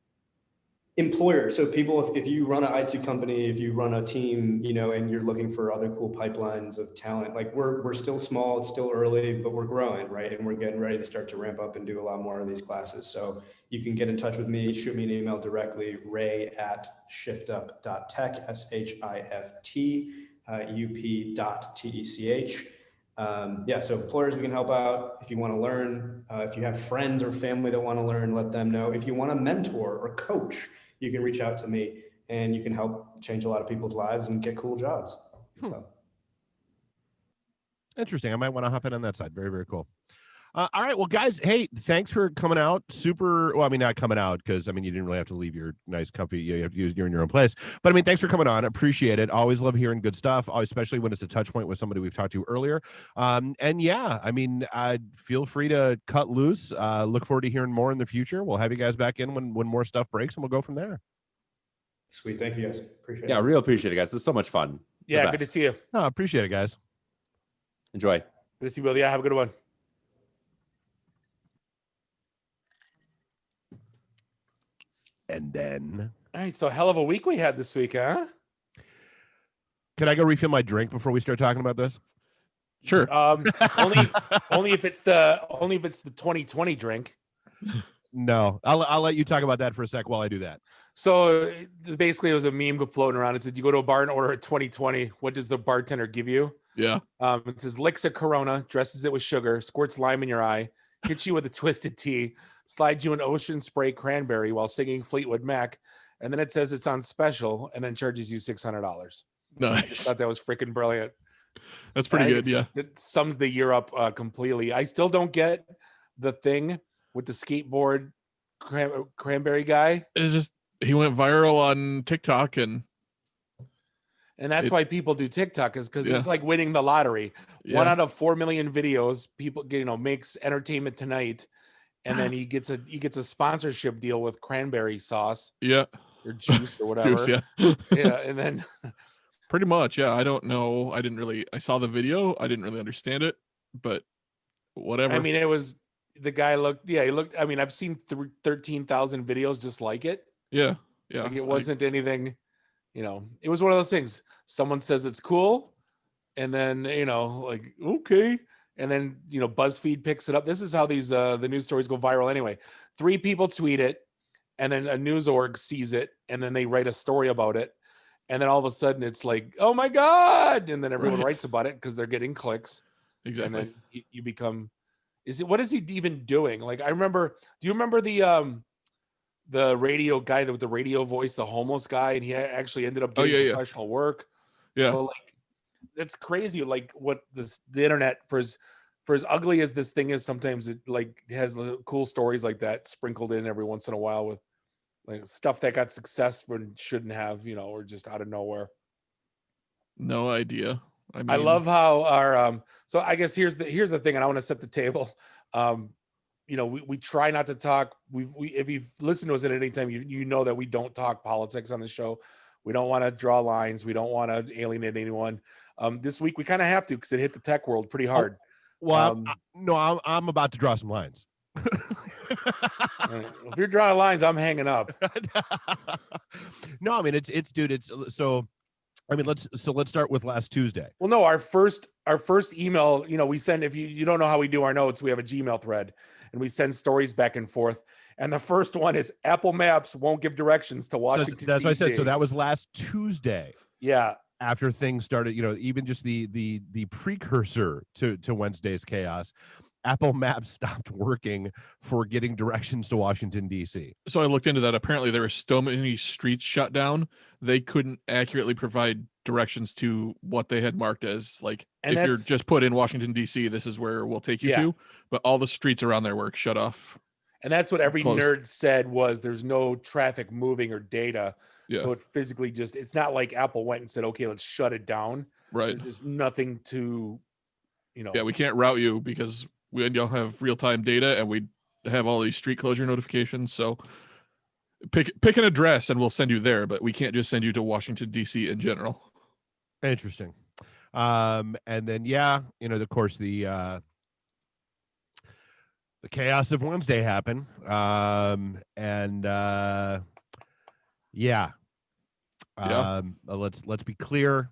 S4: Employers. So people, if you run an IT company, if you run a team, and you're looking for other cool pipelines of talent, like we're still small, it's still early, but we're growing, right? And we're getting ready to start to ramp up and do a lot more of these classes. So you can get in touch with me, shoot me an email directly, ray@shiftup.tech, SHIFTUP.TECH. So employers, we can help out. If you want to learn, if you have friends or family that want to learn, let them know. If you want to mentor or coach, you can reach out to me, and you can help change a lot of people's lives and get cool jobs. So.
S1: Interesting. I might want to hop in on that side. Very, very cool. All right. Well, guys, hey, thanks for coming out. Not coming out, because, you didn't really have to leave your nice, comfy, you're in your own place. But, thanks for coming on. Appreciate it. Always love hearing good stuff, especially when it's a touch point with somebody we've talked to earlier. Feel free to cut loose. Look forward to hearing more in the future. We'll have you guys back in when more stuff breaks, and we'll go from there.
S4: Sweet. Thank you, guys. Appreciate it.
S3: Yeah, real appreciate it, guys. It's so much fun.
S2: Yeah, good to see you.
S1: No, appreciate it, guys.
S3: Enjoy.
S2: Good to see you, Will. Yeah, have a good one.
S1: And then,
S2: all right, so hell of a week we had this week, huh?
S1: Can I go refill my drink before we start talking about this?
S3: Sure.
S2: Only if it's the 2020 drink.
S1: No, I'll let you talk about that for a sec while I do that.
S2: So basically, it was a meme floating around. It said, you go to a bar and order a 2020. What does the bartender give you?
S5: Yeah.
S2: It says licks a Corona, dresses it with sugar, squirts lime in your eye, hits you with a twisted tea, slides you an Ocean Spray cranberry while singing Fleetwood Mac, and then it says it's on special, and then charges you $600.
S5: Nice.
S2: I thought that was freaking brilliant.
S5: That's pretty good. Yeah.
S2: It sums the year up completely. I still don't get the thing with the skateboard cranberry guy.
S5: It's just, he went viral on TikTok, and
S2: that's why people do TikTok, is because it's like winning the lottery. 1 out of 4 million videos, people makes Entertainment Tonight, and then he gets a sponsorship deal with cranberry sauce.
S5: Yeah.
S2: Or juice or whatever.
S5: Juice, yeah.
S2: Yeah, and then
S5: pretty much, yeah. I don't know. I saw the video. I didn't really understand it, but whatever.
S2: It was, the guy looked, he looked, I've seen 13,000 videos just like it.
S5: Yeah. Yeah.
S2: Like it wasn't anything, it was one of those things. Someone says it's cool, and then, okay. And then, BuzzFeed picks it up. This is how these, the news stories go viral anyway. 3 people tweet it, and then a news org sees it, and then they write a story about it. And then all of a sudden it's like, oh my God. And then everyone writes about it because they're getting clicks.
S5: Exactly.
S2: And then you become, what is he even doing? Like, do you remember the radio guy with the radio voice, the homeless guy, and he actually ended up getting professional work?
S5: Yeah.
S2: Well, that's crazy. Like what the internet, for as ugly as this thing is, sometimes it has cool stories like that sprinkled in every once in a while with stuff that got success when shouldn't have, or just out of nowhere.
S5: No idea.
S2: I love how our so I guess here's the thing, and I want to set the table. We try not to talk. We if you've listened to us at any time, you know that we don't talk politics on the show. We don't want to draw lines. We don't want to alienate anyone. This week we kind of have to, because it hit the tech world pretty hard.
S1: Well, no, I'm about to draw some lines.
S2: If you're drawing lines, I'm hanging up.
S1: No, I mean it's dude. It's so. I mean, let's start with last Tuesday.
S2: Well, no, our first email, we send, if you don't know how we do our notes, we have a Gmail thread and we send stories back and forth. And the first one is Apple Maps won't give directions to Washington.
S1: So that's what I said. So
S2: DC.
S1: that was last Tuesday.
S2: Yeah.
S1: After things started, even just the precursor to Wednesday's chaos, Apple Maps stopped working for getting directions to Washington, D.C.
S5: So I looked into that. Apparently, there were so many streets shut down, they couldn't accurately provide directions to what they had marked as, like,
S2: And
S5: if you're
S2: that's-
S5: just put in Washington, D.C., this is where we'll take you
S2: Yeah.
S5: to. But all the streets around there were shut off.
S2: And that's what every
S5: Close.
S2: nerd said was there's no traffic moving or data.
S5: Yeah.
S2: So it physically it's not like Apple went and said, okay, let's shut it down.
S5: Right.
S2: There's just nothing to,
S5: Yeah, we can't route you because we don't have real-time data and we have all these street closure notifications. So pick an address and we'll send you there, but we can't just send you to Washington, D.C. in general.
S1: Interesting. And then, of course, the chaos of Wednesday happened. Let's be clear.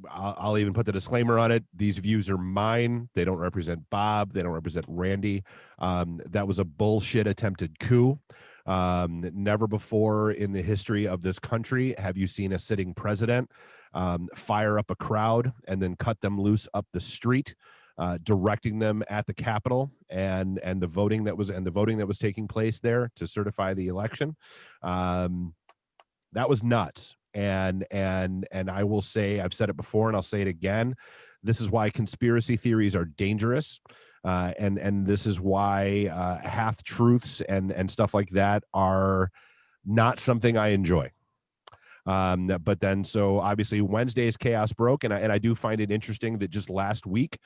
S1: I'll even put the disclaimer on it. These views are mine. They don't represent Bob. They don't represent Randy. That was a bullshit attempted coup. Never before in the history of this country have you seen a sitting president fire up a crowd and then cut them loose up the street, directing them at the Capitol and the voting that was taking place there to certify the election. That was nuts. And I will say, I've said it before and I'll say it again. This is why conspiracy theories are dangerous. And this is why half truths and stuff like that are not something I enjoy. But then, so obviously Wednesday's chaos broke, and I do find it interesting that just last week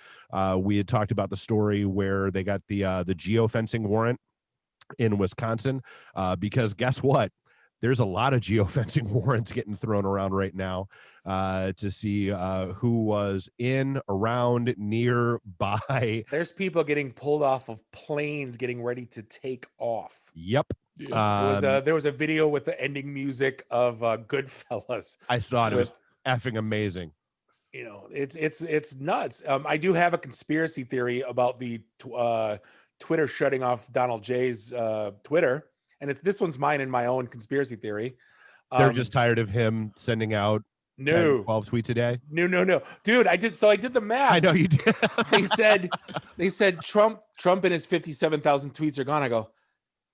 S1: we had talked about the story where they got the geofencing warrant in Wisconsin, because guess what? There's a lot of geofencing warrants getting thrown around right now to see who was in, around, nearby.
S2: There's people getting pulled off of planes getting ready to take off.
S1: Yep.
S5: Yeah.
S2: There was a video with the ending music of Goodfellas.
S1: I saw it. It was effing amazing.
S2: It's nuts. I do have a conspiracy theory about the Twitter shutting off Donald J's Twitter. And this one's mine and my own conspiracy theory.
S1: They're just tired of him sending out 10, 12 tweets a day.
S2: No, dude. I did the math.
S1: I know you did.
S2: they said Trump and his 57,000 tweets are gone. I go,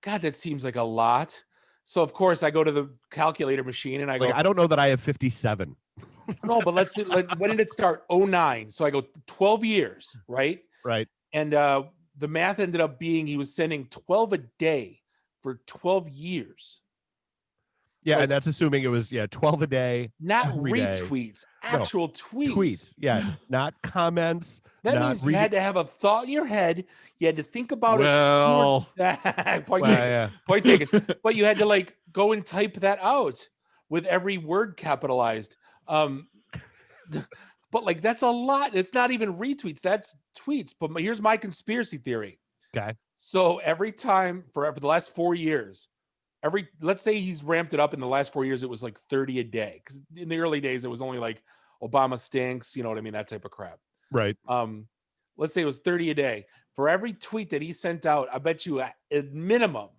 S2: God, that seems like a lot. So of course I go to the calculator machine and I go,
S1: I don't know that I have 57.
S2: No, but when did it start? 2009. So I go 12 years, right?
S1: Right.
S2: And the math ended up being he was sending 12 a day for 12 years.
S1: Yeah, and that's assuming it was 12 a day.
S2: Not
S1: every
S2: retweets,
S1: day.
S2: actual tweets.
S1: Tweets, yeah, not comments.
S2: That means you had to have a thought in your head. You had to think about it. Point taken. But you had to go and type that out with every word capitalized. But that's a lot. It's not even retweets. That's tweets. But here's my conspiracy theory.
S1: Okay.
S2: So every time for the last 4 years, let's say he's ramped it up in the last 4 years, it was 30 a day. Because in the early days, it was only Obama stinks, you know what I mean? That type of crap.
S1: Right.
S2: Let's say it was 30 a day. For every tweet that he sent out, I bet you at minimum,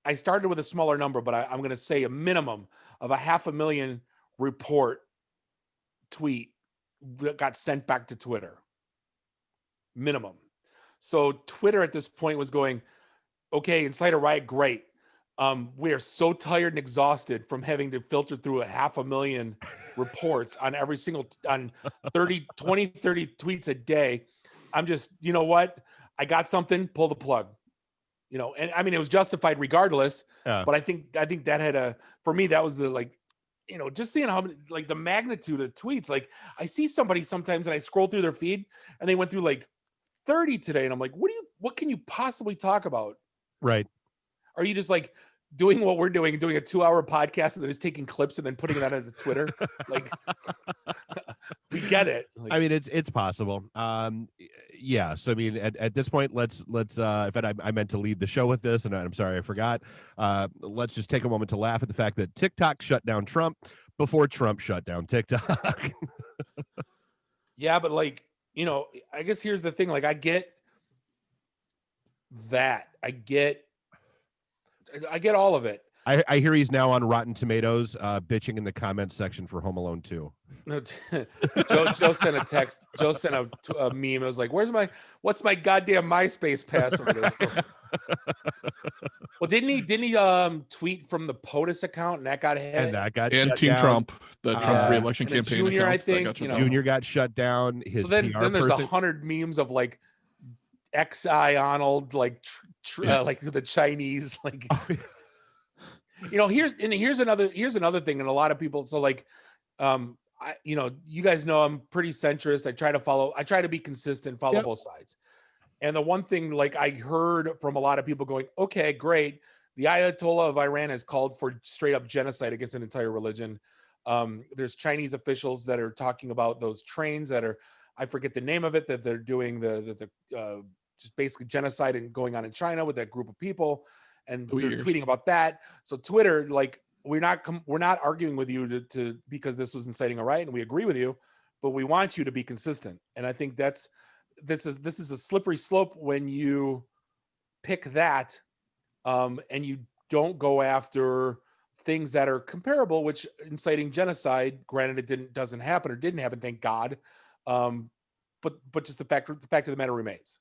S2: I started with a smaller number, but I'm going to say a minimum of 500,000 report tweet that got sent back to Twitter. Minimum. So Twitter at this point was going, okay, Insider Riot, great. We are so tired and exhausted from having to filter through 500,000 reports on every single, on 20, 30 tweets a day. I'm just, you know what? I got something, pull the plug. And I mean, it was justified regardless, but I think that had for me, that was the just seeing how the magnitude of tweets. I see somebody sometimes and I scroll through their feed and they went through 30 today. And I'm like, what can you possibly talk about?
S1: Right.
S2: Are you just doing what we're doing a 2-hour podcast and then just taking clips and then putting that on Twitter. Like, we get it. Like,
S1: I mean, it's possible. Yeah. So I mean, at this point, let's in fact, I meant to lead the show with this, and I'm sorry I forgot. Let's just take a moment to laugh at the fact that TikTok shut down Trump before Trump shut down TikTok.
S2: yeah, but like, I guess here's the thing. Like, I get that. I get all of it.
S1: I hear he's now on Rotten Tomatoes, bitching in the comments section for Home Alone 2.
S2: No, Joe sent a text. Joe sent a meme. It was like, what's my goddamn MySpace password? Well, didn't he tweet from the POTUS account and that got hit?
S1: And that got
S5: And
S1: shut
S5: Team
S1: down.
S5: Trump, the Trump re-election
S2: and then
S5: campaign
S2: Junior,
S5: account,
S2: I think,
S5: that got shut
S2: you know.
S5: down.
S1: Junior got shut down. His
S2: So then
S1: PR
S2: there's
S1: person.
S2: 100 memes of like XI Arnold, like like the Chinese, like here's another thing, and a lot of people. So like, you guys know I'm pretty centrist. I try to be consistent, follow both sides. And the one thing, like, I heard from a lot of people going, okay, great. The Ayatollah of Iran has called for straight up genocide against an entire religion. There's Chinese officials that are talking about those trains that are, I forget the name of it, that they're doing the just basically genocide and going on in China with that group of people. And they're tweeting about that. So Twitter, like, we're not arguing with you to because this was inciting a riot, and we agree with you, but we want you to be consistent. And I think this is a slippery slope when you pick that, and you don't go after things that are comparable, which inciting genocide. Granted, it didn't happen, thank God. But just the fact of the matter remains.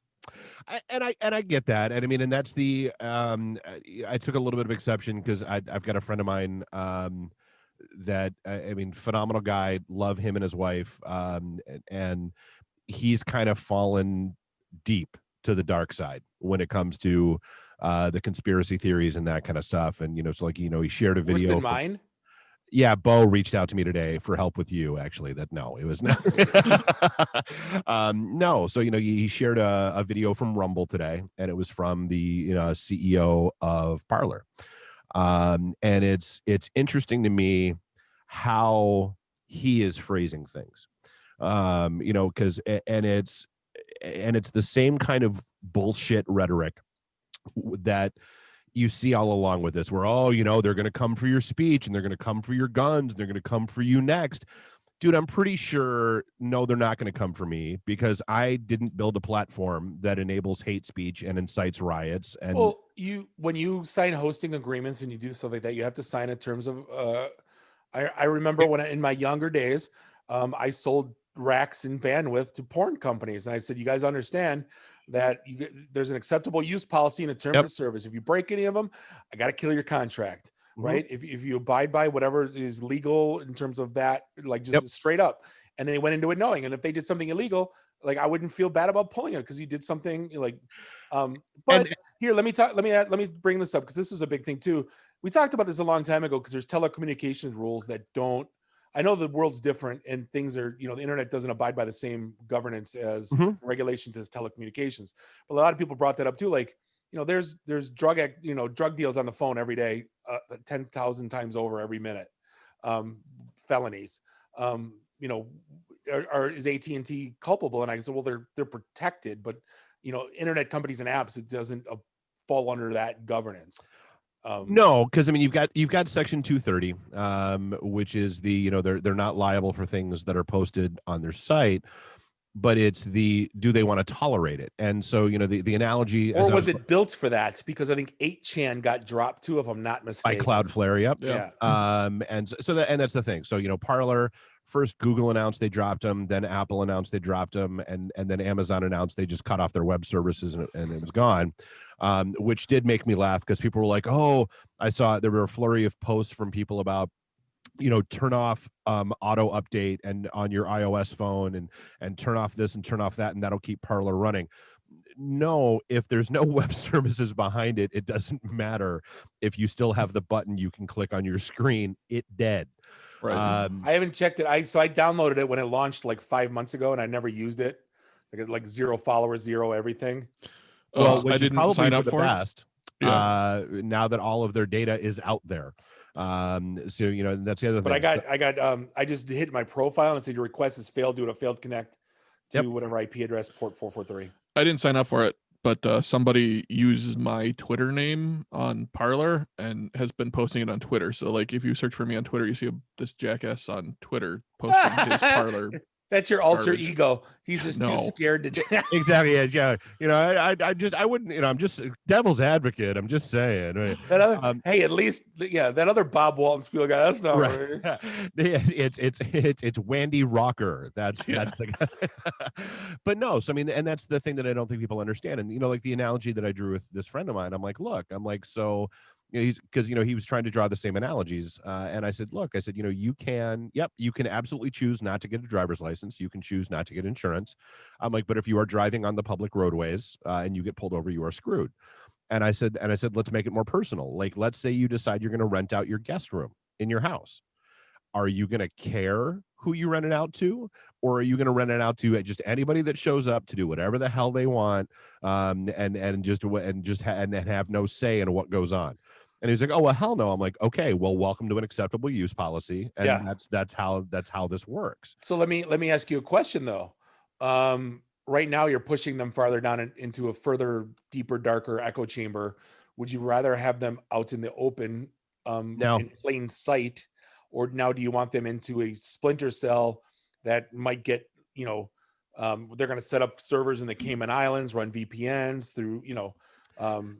S1: I get that, and I mean, and that's the I took a little bit of exception because I've got a friend of mine that I mean, phenomenal guy, love him and his wife, and he's kind of fallen deep to the dark side when it comes to the conspiracy theories and that kind of stuff, and so like he shared a video.
S2: Worse than mine.
S1: Yeah, Bo reached out to me today for help with you. Actually, it was not. No, so he shared a video from Rumble today, and it was from the CEO of Parler, and it's interesting to me how he is phrasing things, because it's the same kind of bullshit rhetoric that you see all along with this, where, they're going to come for your speech and they're going to come for your guns and they're going to come for you next. Dude, I'm pretty sure, no, they're not going to come for me because I didn't build a platform that enables hate speech and incites riots. And
S2: well, when you sign hosting agreements and you do stuff like that, you have to sign in terms of, I remember when in my younger days, I sold racks and bandwidth to porn companies. And I said, you guys understand that there's an acceptable use policy in the terms of service. If you break any of them, I got to kill your contract, right? If you abide by whatever is legal in terms of that, like just straight up. And they went into it knowing, and if they did something illegal, like, I wouldn't feel bad about pulling it because you did something like, but here, let me bring this up because this was a big thing too. We talked about this a long time ago because there's telecommunications rules that don't, I know the world's different and things are, the internet doesn't abide by the same governance as regulations as telecommunications. But a lot of people brought that up too. Like, there's drug deals on the phone every day, 10,000 times over every minute, felonies. Is AT&T culpable? And I said, well, they're protected, but internet companies and apps, it doesn't fall under that governance.
S1: No, because I mean, you've got Section 230, which is the they're not liable for things that are posted on their site, but it's do they want to tolerate it? And so the analogy,
S2: or was it built for that? Because I think 8chan got dropped too, if I'm not mistaken.
S1: By Cloudflare, yep.
S2: Yeah.
S1: And that's the thing. So Parler, first Google announced they dropped them, then Apple announced they dropped them, and then Amazon announced they just cut off their web services and it was gone, which did make me laugh because people were like, oh, I saw there were a flurry of posts from people about, turn off auto update and on your iOS phone and turn off this and turn off that, and that'll keep Parler running. No, if there's no web services behind it, it doesn't matter. If you still have the button you can click on your screen, it dead.
S2: Right. I haven't checked it. I downloaded it when it launched like 5 months ago, and I never used it. Like 0 followers, 0 everything.
S5: Well, I didn't sign up for
S1: it. now that all of their data is out there. So, you know, that's the other
S2: But
S1: thing.
S2: I just hit my profile and it said your request has failed due to a failed connect to
S1: Yep.
S2: whatever IP address port 443.
S5: I didn't sign up for it, but somebody uses my Twitter name on Parler and has been posting it on Twitter. So, like, if you search for me on Twitter, you see this jackass on Twitter posting his Parler.
S2: That's your alter
S5: Garbage.
S2: ego. He's just too
S5: No.
S2: scared to.
S1: Exactly. Yeah. You know, I wouldn't, you know, I'm just devil's advocate. I'm just saying. Right?
S2: That other, hey, at least, yeah, that other Bob Walton Spiel guy. That's not
S1: right. It's Wandy Rocker. That's the guy. But no, so I mean, and that's the thing that I don't think people understand. And you know, like the analogy that I drew with this friend of mine, I'm like, so. You know, because you know he was trying to draw the same analogies, and I said, look, you know, you can absolutely choose not to get a driver's license. You can choose not to get insurance. I'm like, but if you are driving on the public roadways and you get pulled over, you are screwed. And I said, let's make it more personal. Like, let's say you decide you're going to rent out your guest room in your house. Are you going to care who you rent it out to, or are you going to rent it out to just anybody that shows up to do whatever the hell they want, and have no say in what goes on? And he's like, oh, well, hell no. I'm like, okay, well, welcome to an acceptable use policy. And that's how this works.
S2: So let me ask you a question though. Right now you're pushing them farther down into a further deeper, darker echo chamber. Would you rather have them out in the open,
S1: No.
S2: in plain sight, or now do you want them into a splinter cell that might get, you know, they're going to set up servers in the Cayman Islands, run VPNs through, you know,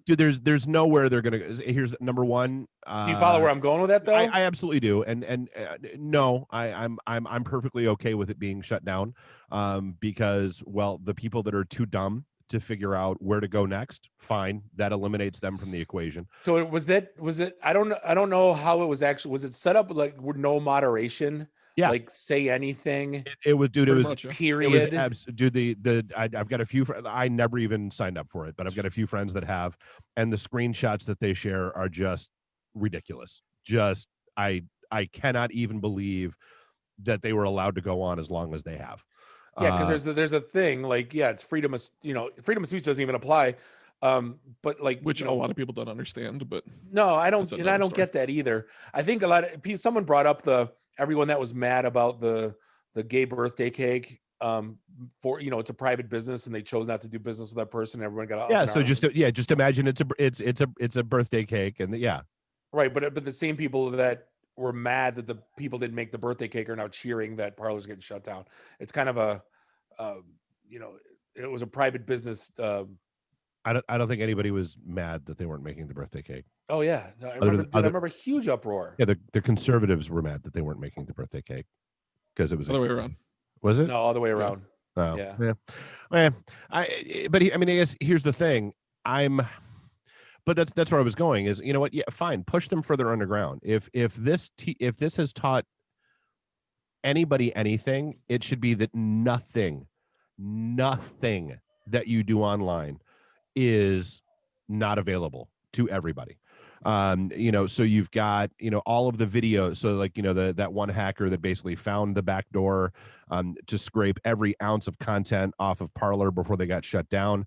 S1: dude, there's nowhere they're gonna. Here's number one.
S2: Do you follow where I'm going with that though?
S1: I absolutely do, and no, I'm perfectly okay with it being shut down, because, well, the people that are too dumb to figure out where to go next, fine, that eliminates them from the equation.
S2: So was it? I don't know how it was actually. Was it set up like with no moderation?
S1: Yeah.
S2: Like say anything.
S1: It was, dude. It was
S2: period.
S1: I've got a few. I never even signed up for it, but I've got a few friends that have, and the screenshots that they share are just ridiculous. Just I cannot even believe that they were allowed to go on as long as they have.
S2: Yeah, because there's a thing like, yeah, it's freedom of speech doesn't even apply. But like,
S5: which a lot of people don't understand. But
S2: no, I don't, and I don't get that either. I think a lot of people. Someone brought up everyone that was mad about the gay birthday cake. For, you know, it's a private business and they chose not to do business with that person. Everyone got
S1: so just imagine it's a birthday cake, and
S2: right. But the same people that were mad that the people didn't make the birthday cake are now cheering that Parler's getting shut down. It's kind of a, you know, it was a private business.
S1: I don't think anybody was mad that they weren't making the birthday cake.
S2: Oh yeah, I remember a huge uproar.
S1: Yeah, the conservatives were mad that they weren't making the birthday cake because it was
S5: other way around.
S1: Was it?
S2: No, all the way around.
S1: Oh,
S2: yeah.
S1: I guess here's the thing. But that's where I was going is, you know what? Yeah, fine. Push them further underground. If this has taught anybody anything, it should be that nothing that you do online is not available to everybody. You know, so you've got, you know, all of the videos. So like, you know, that one hacker that basically found the back door to scrape every ounce of content off of Parler before they got shut down.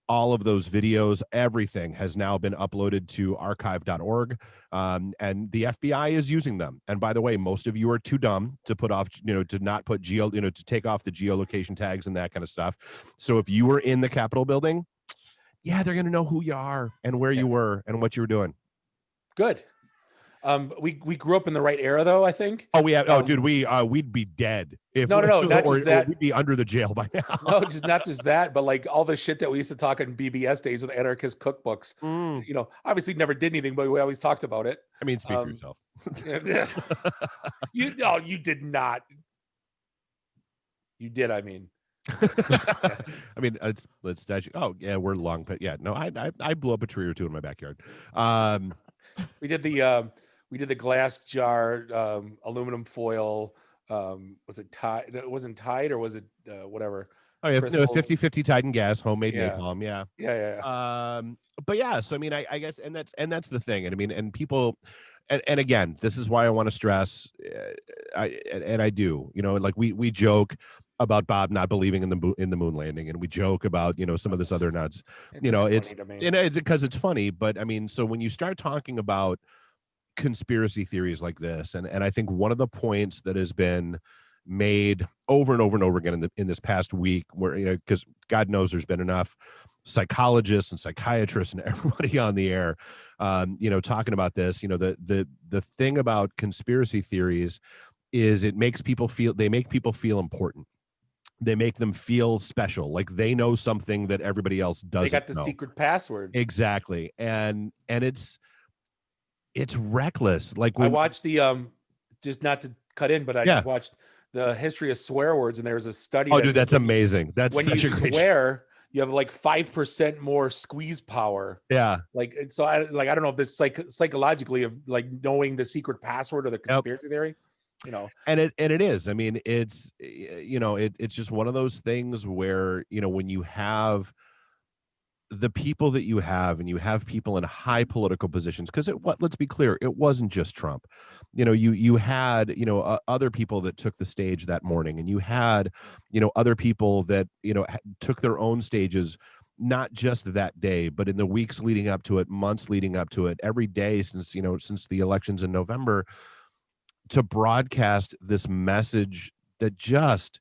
S1: All of those videos, everything has now been uploaded to archive.org, and the FBI is using them. And by the way, most of you are too dumb to put off, you know, to not put to take off the geolocation tags and that kind of stuff. So if you were in the Capitol building, yeah, they're going to know who you are and where you were and what you were doing.
S2: Good. We grew up in the right era, though, I think.
S1: Oh, dude, we'd be dead if
S2: no, not just that.
S1: Or we'd be under the jail by now.
S2: No, not just that, but like all the shit that we used to talk in BBS days with anarchist cookbooks. You know, obviously never did anything, but we always talked about it.
S1: I mean, speak for yourself.
S2: You did not. You did. I mean.
S1: I mean, let's statue. Oh yeah, we're long, but yeah, no, I blew up a tree or two in my backyard.
S2: We did the glass jar, aluminum foil. Was it Tide? It wasn't Tide, or was it whatever?
S1: Oh yeah, 50/50 Tide and gas, homemade napalm.
S2: Yeah.
S1: But yeah, so I mean, I guess, and that's the thing, and I mean, and people. And again, this is why I want to stress, I do, you know, like we joke, about Bob not believing in the moon landing, and we joke about, some of this other nuts. It's because it's funny, but I mean, so when you start talking about conspiracy theories like this, and I think one of the points that has been made over and over and over again in this past week, where because God knows there's been enough psychologists and psychiatrists and everybody on the air, talking about this. The thing about conspiracy theories is they make people feel important. They make them feel special, like they know something that everybody else doesn't.
S2: They got the
S1: know.
S2: secret password.
S1: Exactly, and it's reckless. Like
S2: I watched the just not to cut in, but I just watched the history of swear words, and there was a study.
S1: Oh, dude, that's amazing. That's
S2: when
S1: such
S2: you
S1: a great
S2: swear, you have like 5% more squeeze power.
S1: Yeah.
S2: Like, so I don't know if it's psychologically of like knowing the secret password or the conspiracy theory,
S1: And it is. I mean, it's it's just one of those things where, when you have the people that you have, and you have people in high political positions, because let's be clear, it wasn't just Trump. You had other people that took the stage that morning, and you had other people that took their own stages, not just that day, but in the weeks leading up to it, months leading up to it, every day since the elections in November, to broadcast this message that just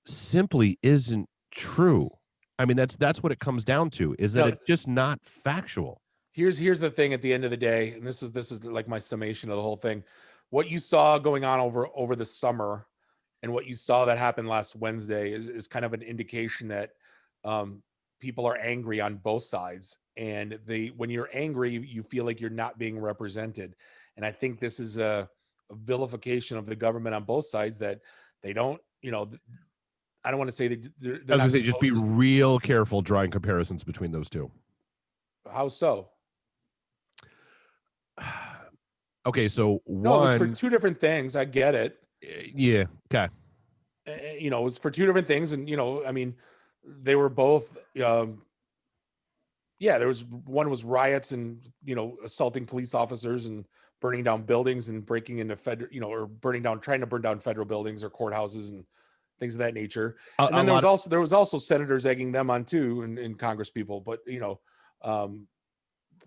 S1: simply isn't true. I mean, that's what it comes down to, is that it's just not factual.
S2: Here's the thing at the end of the day, and this is like my summation of the whole thing. What you saw going on over the summer, and what you saw that happened last Wednesday is kind of an indication that people are angry on both sides. And when you're angry, you feel like you're not being represented. And I think this is a vilification of the government on both sides, that they don't, I don't want to say that they're
S1: I was going to say, just be real careful drawing comparisons between those two.
S2: How so?
S1: Okay, so
S2: No, it was for two different things. I get it.
S1: Yeah. Okay.
S2: It was for two different things, and I mean, they were both. There was one was riots and assaulting police officers and burning down buildings and breaking into or trying to burn down federal buildings or courthouses and things of that nature. And then there was also senators egging them on too, and Congress people. But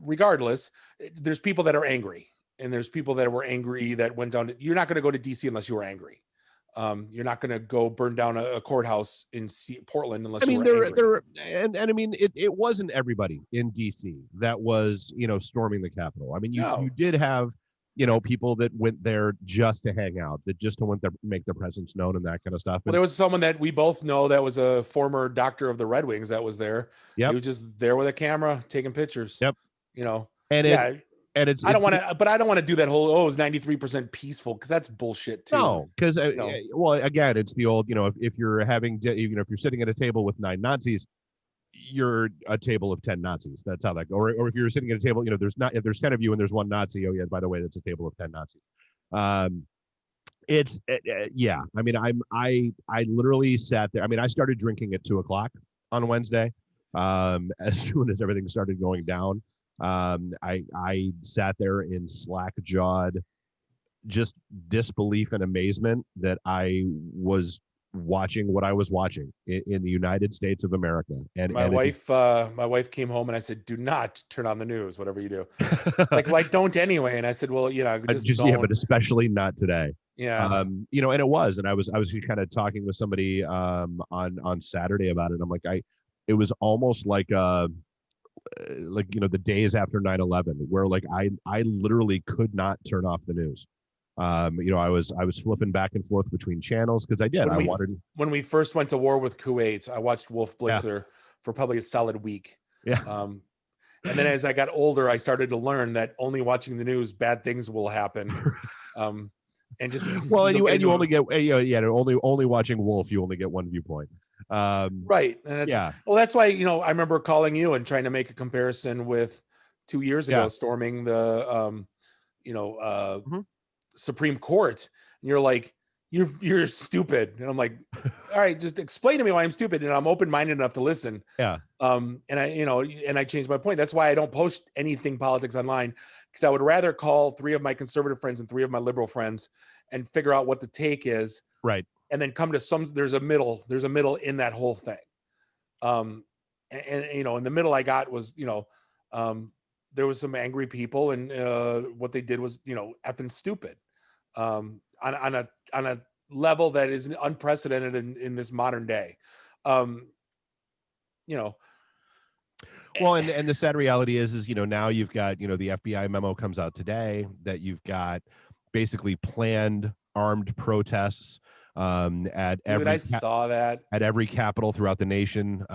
S2: regardless, there's people that are angry, and there's people that were angry that went down. You're not going to go to DC unless you were angry. You're not going to go burn down a courthouse in Portland unless you were angry.
S1: And I mean, it wasn't everybody in DC that was storming the Capitol. I mean, you did have people that went there just to hang out, that just to make their presence known and that kind of stuff.
S2: Well, there was someone that we both know that was a former doctor of the Red Wings that was there. Yeah, he was just there with a camera taking pictures.
S1: Yep.
S2: And I don't want to do that whole, it was 93% peaceful, because that's bullshit too.
S1: No, because well, again, it's the old, if you're if you're sitting at a table with 9 Nazis, you're a table of 10 Nazis. That's how that goes. Or if you're sitting at a table, if there's 10 of you and there's 1 Nazi, oh yeah, by the way, that's a table of 10 Nazis. Yeah. I mean, I literally sat there. I mean, I started drinking at 2:00 on Wednesday. As soon as everything started going down, I sat there in slack-jawed, just disbelief and amazement that I was watching what I was watching in the United States of America. And
S2: my wife came home, and I said, "Do not turn on the news, whatever you do." like don't anyway. And I said, "Well, just don't."
S1: Yeah, but especially not today.
S2: Yeah.
S1: And it was, and I was kind of talking with somebody on Saturday about it. I'm like, it was almost like the days after 9/11, where like I literally could not turn off the news. I was flipping back and forth between channels, because
S2: when we first went to war with Kuwait, I watched Wolf Blitzer for probably a solid week.
S1: Yeah.
S2: And then as I got older, I started to learn that only watching the news, bad things will happen. And just
S1: you only get only watching Wolf, you only get one viewpoint.
S2: Right. And that's why I remember calling you and trying to make a comparison with 2 years ago storming the Supreme Court, and you're like, you're stupid, and I'm like, all right, just explain to me why I'm stupid, and I'm open-minded enough to listen. And I changed my point. That's why I don't post anything politics online, because I would rather call 3 of my conservative friends and 3 of my liberal friends and figure out what the take is,
S1: right,
S2: and then come to there's a middle in that whole thing. And in the middle I got was, there was some angry people, and what they did was, effing stupid, on a level that is unprecedented in this modern day.
S1: Well, and the sad reality is now you've got, the FBI memo comes out today that you've got basically planned armed protests at
S2: Dude, I saw that.
S1: at every capital throughout the nation,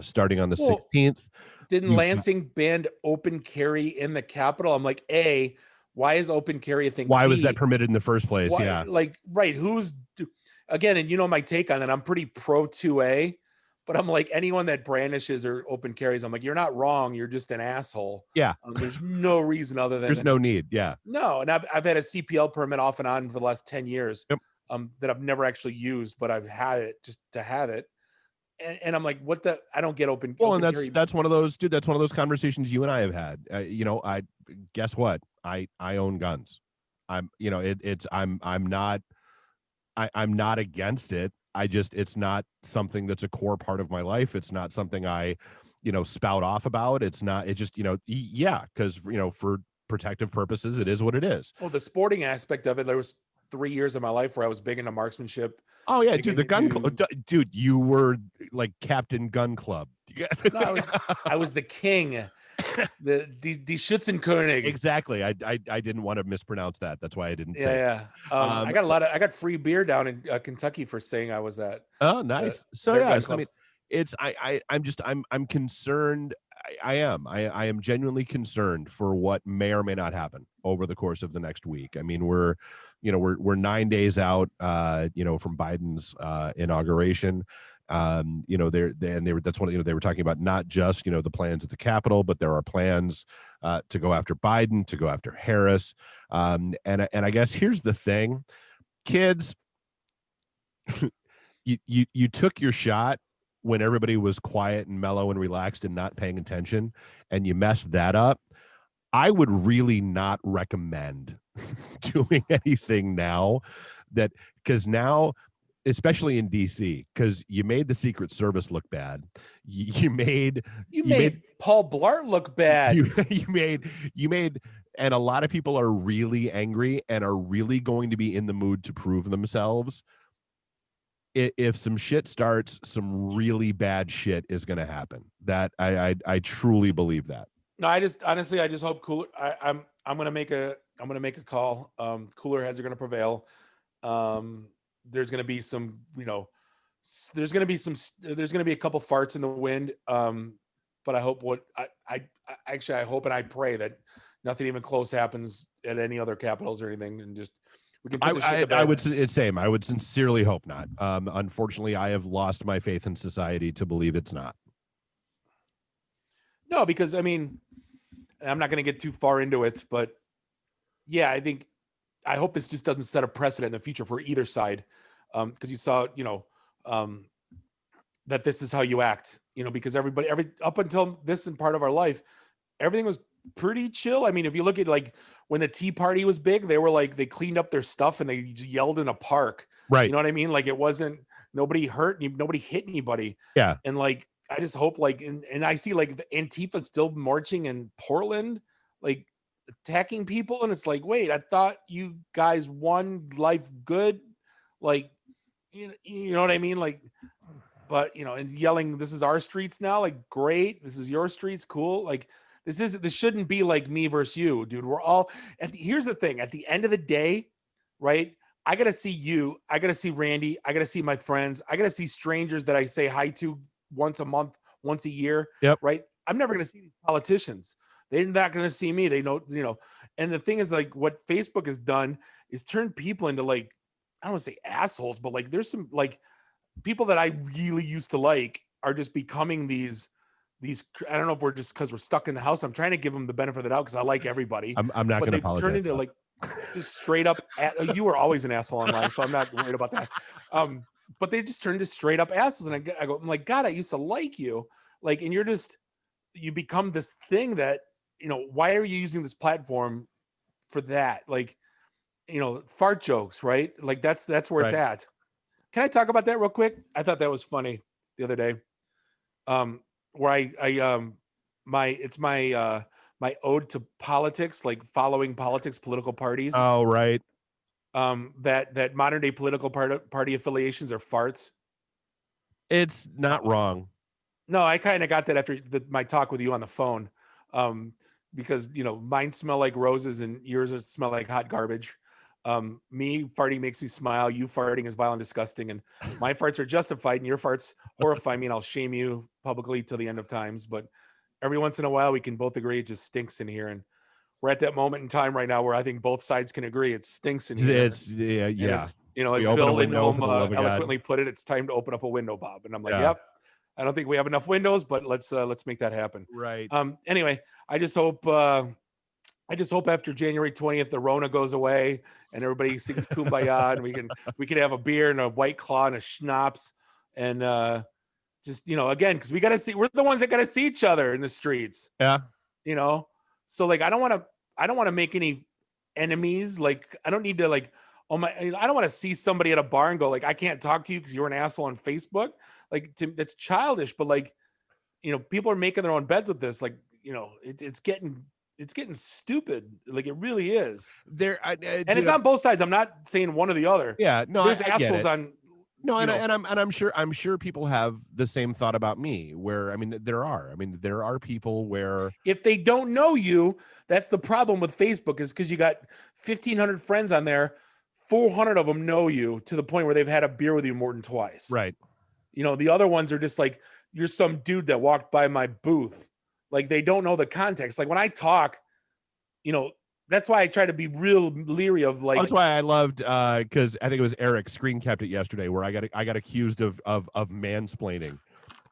S1: starting on the 16th.
S2: Didn't Lansing ban open carry in the Capitol? I'm like, A, why is open carry a thing?
S1: Why
S2: B,
S1: was that permitted in the first place?
S2: why,
S1: Yeah.
S2: Right. Again, and my take on that, I'm pretty pro 2A, but I'm like, anyone that brandishes or open carries, I'm like, you're not wrong. You're just an asshole.
S1: Yeah.
S2: There's no reason other than
S1: There's no need. Yeah.
S2: No. And I've had a CPL permit off and on for the last 10 years.
S1: Yep.
S2: That I've never actually used, but I've had it just to have it. And I'm like, I don't get open.
S1: Well,
S2: open
S1: and
S2: carry.
S1: that's one of those, dude. That's one of those conversations you and I have had. I guess what? I own guns. I'm not against it. It's not something that's a core part of my life. It's not something I, spout off about. It's not. It just, yeah, because for protective purposes, it is what it is.
S2: Well, the sporting aspect of it, there was 3 years of my life where I was big into markmanship.
S1: Oh yeah, dude, the gun club, dude, you were like Captain Gun Club.
S2: No, I was the king, the Schützenkönig.
S1: Exactly. I didn't want to mispronounce that. That's why I didn't say.
S2: Yeah. I got free beer down in Kentucky for saying I was that.
S1: Oh, nice. So yeah, I mean, I'm concerned. I am genuinely concerned for what may or may not happen over the course of the next week. I mean, we're 9 days out, from Biden's inauguration. That's what they were talking about, not just, the plans at the Capitol, but there are plans to go after Biden, to go after Harris. And I guess here's the thing, kids, you took your shot when everybody was quiet and mellow and relaxed and not paying attention, and you messed that up. I would really not recommend doing anything now, because now, especially in DC, because you made the Secret Service look bad. You made
S2: Paul Blart look bad.
S1: You made, and a lot of people are really angry and are really going to be in the mood to prove themselves. If some shit starts, some really bad shit is going to happen. That I truly believe that.
S2: No, I just hope cooler. I'm going to make a call. Cooler heads are going to prevail. There's going to be some, there's going to be a couple farts in the wind. But I hope I hope and I pray that nothing even close happens at any other capitals or anything, and just we can put this shit to bed.
S1: I would sincerely hope not. Unfortunately, I have lost my faith in society to believe it's not.
S2: No, because I mean, I'm not going to get too far into it, but yeah, I hope this just doesn't set a precedent in the future for either side. Because you saw, that this is how you act, because up until this part of our life, everything was pretty chill. I mean, if you look at like when the Tea Party was big, they cleaned up their stuff and they yelled in a park.
S1: Right.
S2: You know what I mean? Like it wasn't, nobody hurt, nobody hit anybody.
S1: Yeah.
S2: And like, I just hope and I see like the Antifa still marching in Portland, like attacking people. And it's like, wait, I thought you guys won life good. Like, you know what I mean? Like, but and yelling, this is our streets now. Like, great. This is your streets. Cool. Like, this shouldn't be like me versus you, dude. We're all here's the thing. At the end of the day, right? I got to see you. I got to see Randy. I got to see my friends. I got to see strangers that I say hi to once a month, once a year.
S1: Yep.
S2: Right. I'm never going to see these politicians. They're not going to see me. They know, and the thing is, like, what Facebook has done is turn people into, like, I don't want to say assholes, but like, there's some like people that I really used to like are just becoming these, I don't know if we're just because we're stuck in the house. I'm trying to give them the benefit of the doubt because I like everybody.
S1: I'm not going to apologize.
S2: Turn into like just straight up. You were always an asshole online, so I'm not worried about that. But they just turned into straight up assholes, and I go, I'm like, God, I used to like you, like, and you become this thing that why are you using this platform for that? Like, fart jokes, right? Like that's where it's at. Can I talk about that real quick? I thought that was funny the other day. Where my ode to politics, like following politics, political parties.
S1: Oh, right.
S2: That modern day political party affiliations are farts.
S1: It's not wrong.
S2: No, I kind of got that after my talk with you on the phone, because mine smell like roses and yours smell like hot garbage. Me farting makes me smile. You farting is vile and disgusting, and my farts are justified, and your farts horrify me, and I'll shame you publicly till the end of times. But every once in a while, we can both agree it just stinks in here, and we're at that moment in time right now where I think both sides can agree it stinks in here.
S1: It's yeah.
S2: As
S1: We
S2: Bill
S1: open a window for the love of God.
S2: eloquently put it, it's time to open up a window, Bob. And I'm like,
S1: Yeah.
S2: yep. I don't think we have enough windows, but let's make that happen.
S1: Right.
S2: Anyway, I just hope after January 20th the Rona goes away and everybody sings Kumbaya and we can have a beer and a White Claw and a schnapps and just again, because we're the ones that gotta see each other in the streets.
S1: Yeah.
S2: So like I don't want to make any enemies. Like I don't need to I don't want to see somebody at a bar and go like, I can't talk to you because you're an asshole on Facebook. Like that's childish, but like, people are making their own beds with this. Like, it's getting stupid. Like it really is. And it's on both sides. I'm not saying one or the other.
S1: Yeah, no,
S2: there's
S1: I
S2: assholes
S1: get it.
S2: on.
S1: No, and I'm sure people have the same thought about me. Where there are people where
S2: if they don't know you, that's the problem with Facebook is because you got 1,500 friends on there. 400 of them know you to the point where they've had a beer with you more than twice.
S1: Right.
S2: The other ones are just like, you're some dude that walked by my booth. Like they don't know the context. Like when I talk, that's why I try to be real leery of like.
S1: That's why I loved because I think it was Eric screen capped it yesterday where I got accused of mansplaining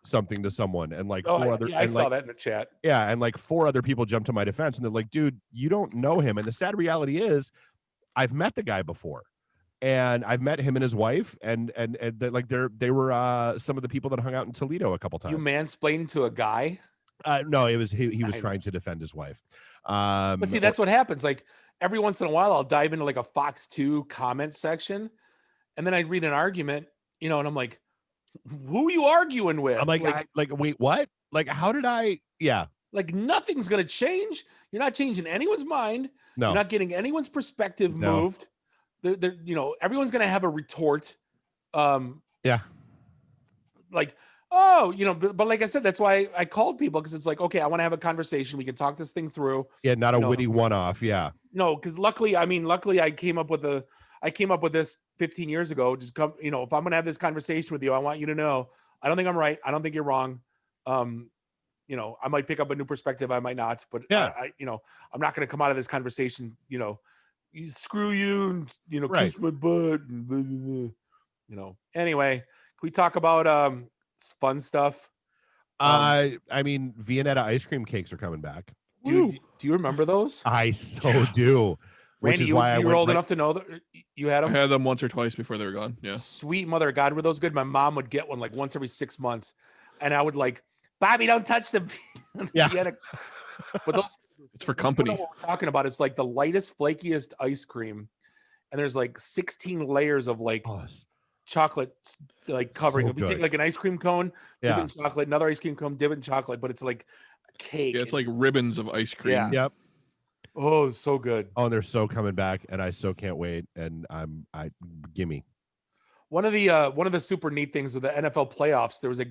S1: something to someone and like four other.
S2: I saw that in the chat.
S1: Yeah, and like 4 other people jumped to my defense and they're like, dude, you don't know him. And the sad reality is, I've met the guy before. And I've met him and his wife, and they were some of the people that hung out in Toledo a couple times.
S2: You mansplained to a guy?
S1: No, it was he was trying to defend his wife.
S2: But see, that's what happens. Like every once in a while, I'll dive into like a Fox 2 comment section, and then I read an argument, and I'm like, "Who are you arguing with?"
S1: I'm like, wait, what? Like, how did I? Yeah.
S2: Like nothing's gonna change. You're not changing anyone's mind.
S1: No.
S2: You're not getting anyone's perspective moved. They're everyone's gonna have a retort.
S1: Yeah.
S2: Like, oh, but like I said, that's why I called people because it's like, okay, I want to have a conversation. We can talk this thing through.
S1: Yeah, not a witty one-off. Yeah.
S2: No, because luckily I came up with this 15 years ago. Just come, if I'm gonna have this conversation with you, I want you to know I don't think I'm right. I don't think you're wrong. I might pick up a new perspective. I might not, but
S1: yeah,
S2: I'm not gonna come out of this conversation, you screw you,
S1: right.
S2: Kiss my butt, and blah, blah, blah. Anyway, can we talk about fun stuff?
S1: Viennetta ice cream cakes are coming back.
S2: Dude, do you remember those?
S1: I so do.
S2: Randy, you were old enough to know that you had them?
S5: I had them once or twice before they were gone. Yeah.
S2: Sweet mother of God, were those good? My mom would get one like once every 6 months, and I would like, Bobby, don't touch them.
S1: Yeah.
S2: But those.
S5: It's for company.
S2: What we're talking about, it's like the lightest, flakiest ice cream, and there's like 16 layers of like chocolate, like covering.
S1: So
S2: if you take like an ice cream cone, dip it in chocolate, another ice cream cone, dip it in chocolate, but it's like a cake.
S5: Yeah, it's like ribbons of ice cream.
S2: Yeah.
S1: Yep.
S2: Oh, so good.
S1: Oh, and they're so coming back, and I so can't wait. And gimme.
S2: One of the super neat things with the NFL playoffs, there was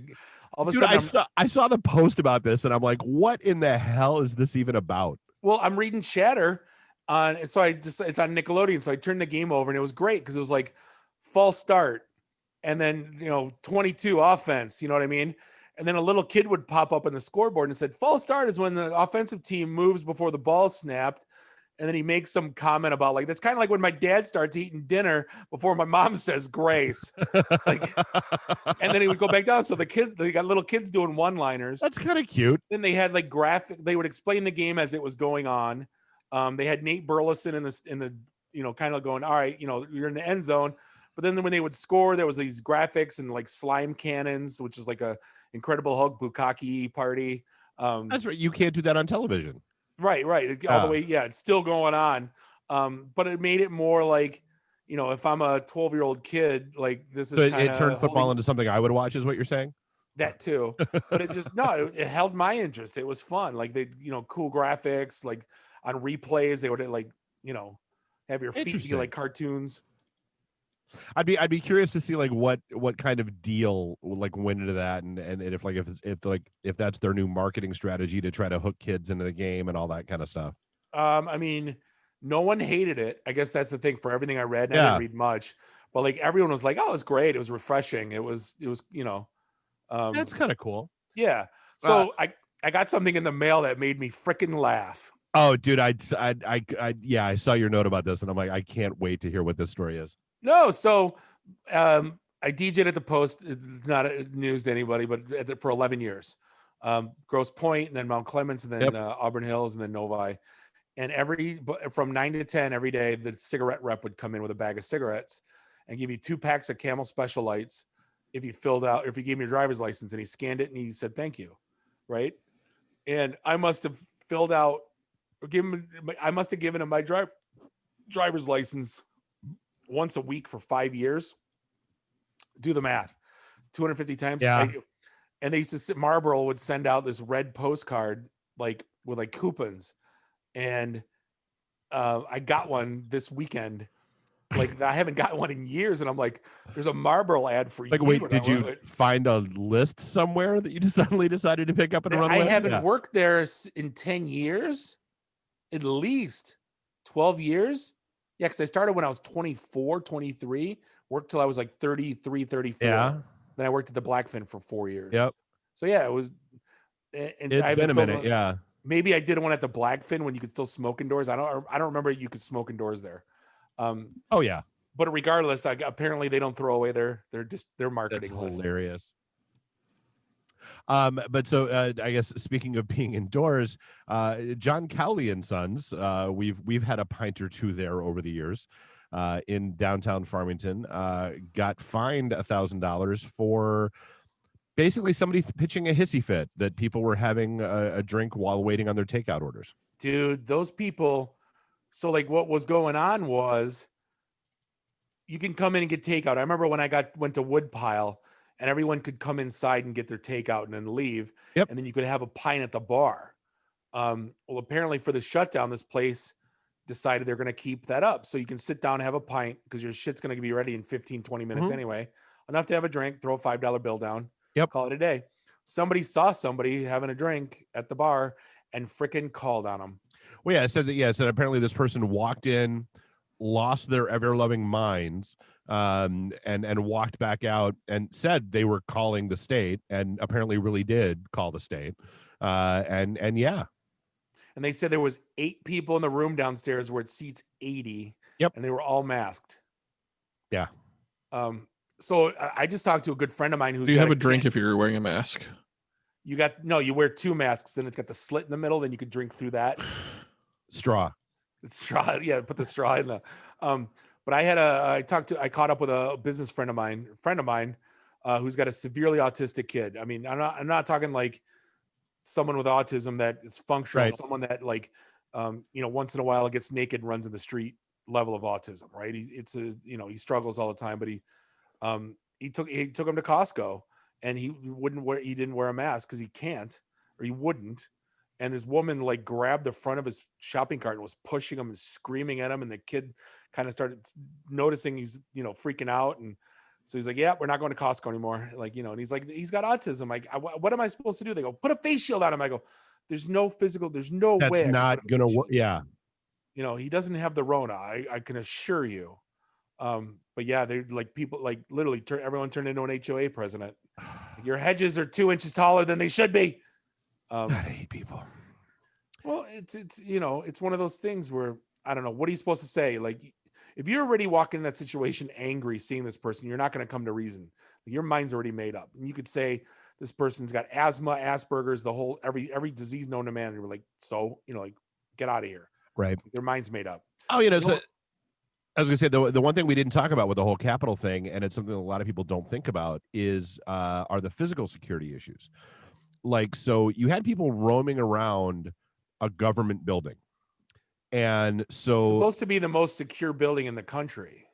S2: all of a sudden
S1: I saw the post about this, and I'm like, what in the hell is this even about?
S2: Well, I'm reading chatter and so it's on Nickelodeon. So I turned the game over, and it was great because it was like false start, and then 22 offense. You know what I mean? And then a little kid would pop up on the scoreboard and said, false start is when the offensive team moves before the ball snapped. And then he makes some comment about like, that's kind of like when my dad starts eating dinner before my mom says grace. And then he would go back down. So they got little kids doing one-liners.
S1: That's kind of cute.
S2: Then they had like they would explain the game as it was going on. They had Nate Burleson in the kind of going, all right, you're in the end zone. But then when they would score, there was these graphics and like slime cannons, which is like a Incredible Hulk Bukkake party.
S1: That's right. You can't do that on television.
S2: Right. All the way. Yeah. It's still going on. But it made it more like, you know, if I'm a 12-year-old kid, like this is
S1: So
S2: kind
S1: it turned
S2: of
S1: football into something I would watch, is what you're saying?
S2: that too. But it just it held my interest. It was fun. Like they, you know, cool graphics. Like on replays, they would like, you know, have your feet be
S1: Interesting.
S2: like cartoons.
S1: I'd be curious to see like what kind of deal like went into that, and if like if that's their new marketing strategy to try to hook kids into the game and all that kind of stuff.
S2: I mean, no one hated it. I guess that's the thing for everything I read. And I
S1: Yeah.
S2: didn't read much, but like everyone was like, "Oh, it's great. It was refreshing. It was, you know,
S1: That's kind of cool.
S2: yeah." So I got something in the mail that made me freaking laugh.
S1: Oh, dude, yeah, I saw your note about this, and I'm like, I can't wait to hear what this story is.
S2: No, so I DJ'd at the Post. It's not news to anybody, but for 11 years. Grosse Pointe, and then Mount Clemens, and then Auburn Hills, and then Novi. And from 9 to 10 every day, the cigarette rep would come in with a bag of cigarettes and give you 2 packs of Camel Special Lights if you gave me your driver's license, and he scanned it and he said thank you, right? And I must have filled out, I must have given him my driver's license once a week for 5 years. Do the math, 250 times.
S1: Yeah.
S2: And they used to Marlboro would send out this red postcard like with like coupons, and I got one this weekend. Like I haven't gotten one in years, and I'm like, there's a Marlboro ad for
S1: Like,
S2: you.
S1: wait, did you find a list somewhere that you just suddenly decided to pick up and run with?
S2: I haven't worked there in 10 years, at least 12 years. Yeah, because I started when I was 24, 23, worked till I was like 33, 34.
S1: Yeah.
S2: Then I worked at the Blackfin for 4 years.
S1: Yep.
S2: So yeah, it was. And
S1: It's been a minute. Yeah.
S2: Maybe I did one at the Blackfin when you could still smoke indoors. I don't remember you could smoke indoors there.
S1: Oh yeah.
S2: But regardless, apparently they don't throw away their marketing.
S1: That's
S2: list.
S1: hilarious. But so I guess speaking of being indoors, John Cowley and Sons, we've had a pint or two there over the years, in downtown Farmington, got fined $1,000 for basically somebody pitching a hissy fit that people were having a drink while waiting on their takeout orders.
S2: Dude, those people. So like what was going on was you can come in and get takeout. I remember when I went to Woodpile, and everyone could come inside and get their takeout and then leave.
S1: Yep.
S2: And then you could have a pint at the bar. Well, apparently for the shutdown, this place decided they're going to keep that up. So you can sit down and have a pint because your shit's going to be ready in 15, 20 minutes anyway. Enough to have a drink, throw a $5 bill down.
S1: Yep.
S2: Call it a day. Somebody saw somebody having a drink at the bar and freaking called on them.
S1: Well, yeah, it said apparently this person walked in, lost their ever-loving minds, and walked back out and said they were calling the state, and apparently really did call the state. And yeah.
S2: And they said there was 8 people in the room downstairs where it seats 80.
S1: Yep.
S2: And they were all masked.
S1: Yeah.
S2: So I just talked to a good friend of mine who's.
S5: Do you have a drink if you're wearing a mask?
S2: You wear 2 masks, then it's got the slit in the middle, then you could drink through that.
S1: Straw.
S2: It's straw. Yeah, put the straw in the. But I caught up with a business friend of mine, who's got a severely autistic kid. I mean, I'm not talking like someone with autism that is functional,
S1: right.
S2: Someone that like, once in a while gets naked and runs in the street level of autism, right? He struggles all the time, but he took him to Costco, and he didn't wear a mask because he can't, or he wouldn't. And this woman like grabbed the front of his shopping cart and was pushing him and screaming at him. And the kid kind of started noticing he's, freaking out. And so he's like, yeah, we're not going to Costco anymore. Like, and he's like, he's got autism. Like, what am I supposed to do? They go, put a face shield on him. I go, there's no way.
S1: That's not going to work. Yeah.
S2: He doesn't have the Rona. I can assure you. But yeah, they're like people like literally everyone turned into an HOA president. Your hedges are 2 inches taller than they should be.
S1: God, I hate people.
S2: Well, it's one of those things where I don't know, what are you supposed to say? Like, if you're already walking in that situation angry, seeing this person, you're not going to come to reason. Your mind's already made up, and you could say this person's got asthma, Asperger's, the whole every disease known to man. And you're like, so like, get out of here.
S1: Right.
S2: Their mind's made up.
S1: Oh, so I was gonna say the one thing we didn't talk about with the whole Capitol thing, and it's something a lot of people don't think about, is are the physical security issues. Like, so you had people roaming around a government building, and so
S2: it's supposed to be the most secure building in the country.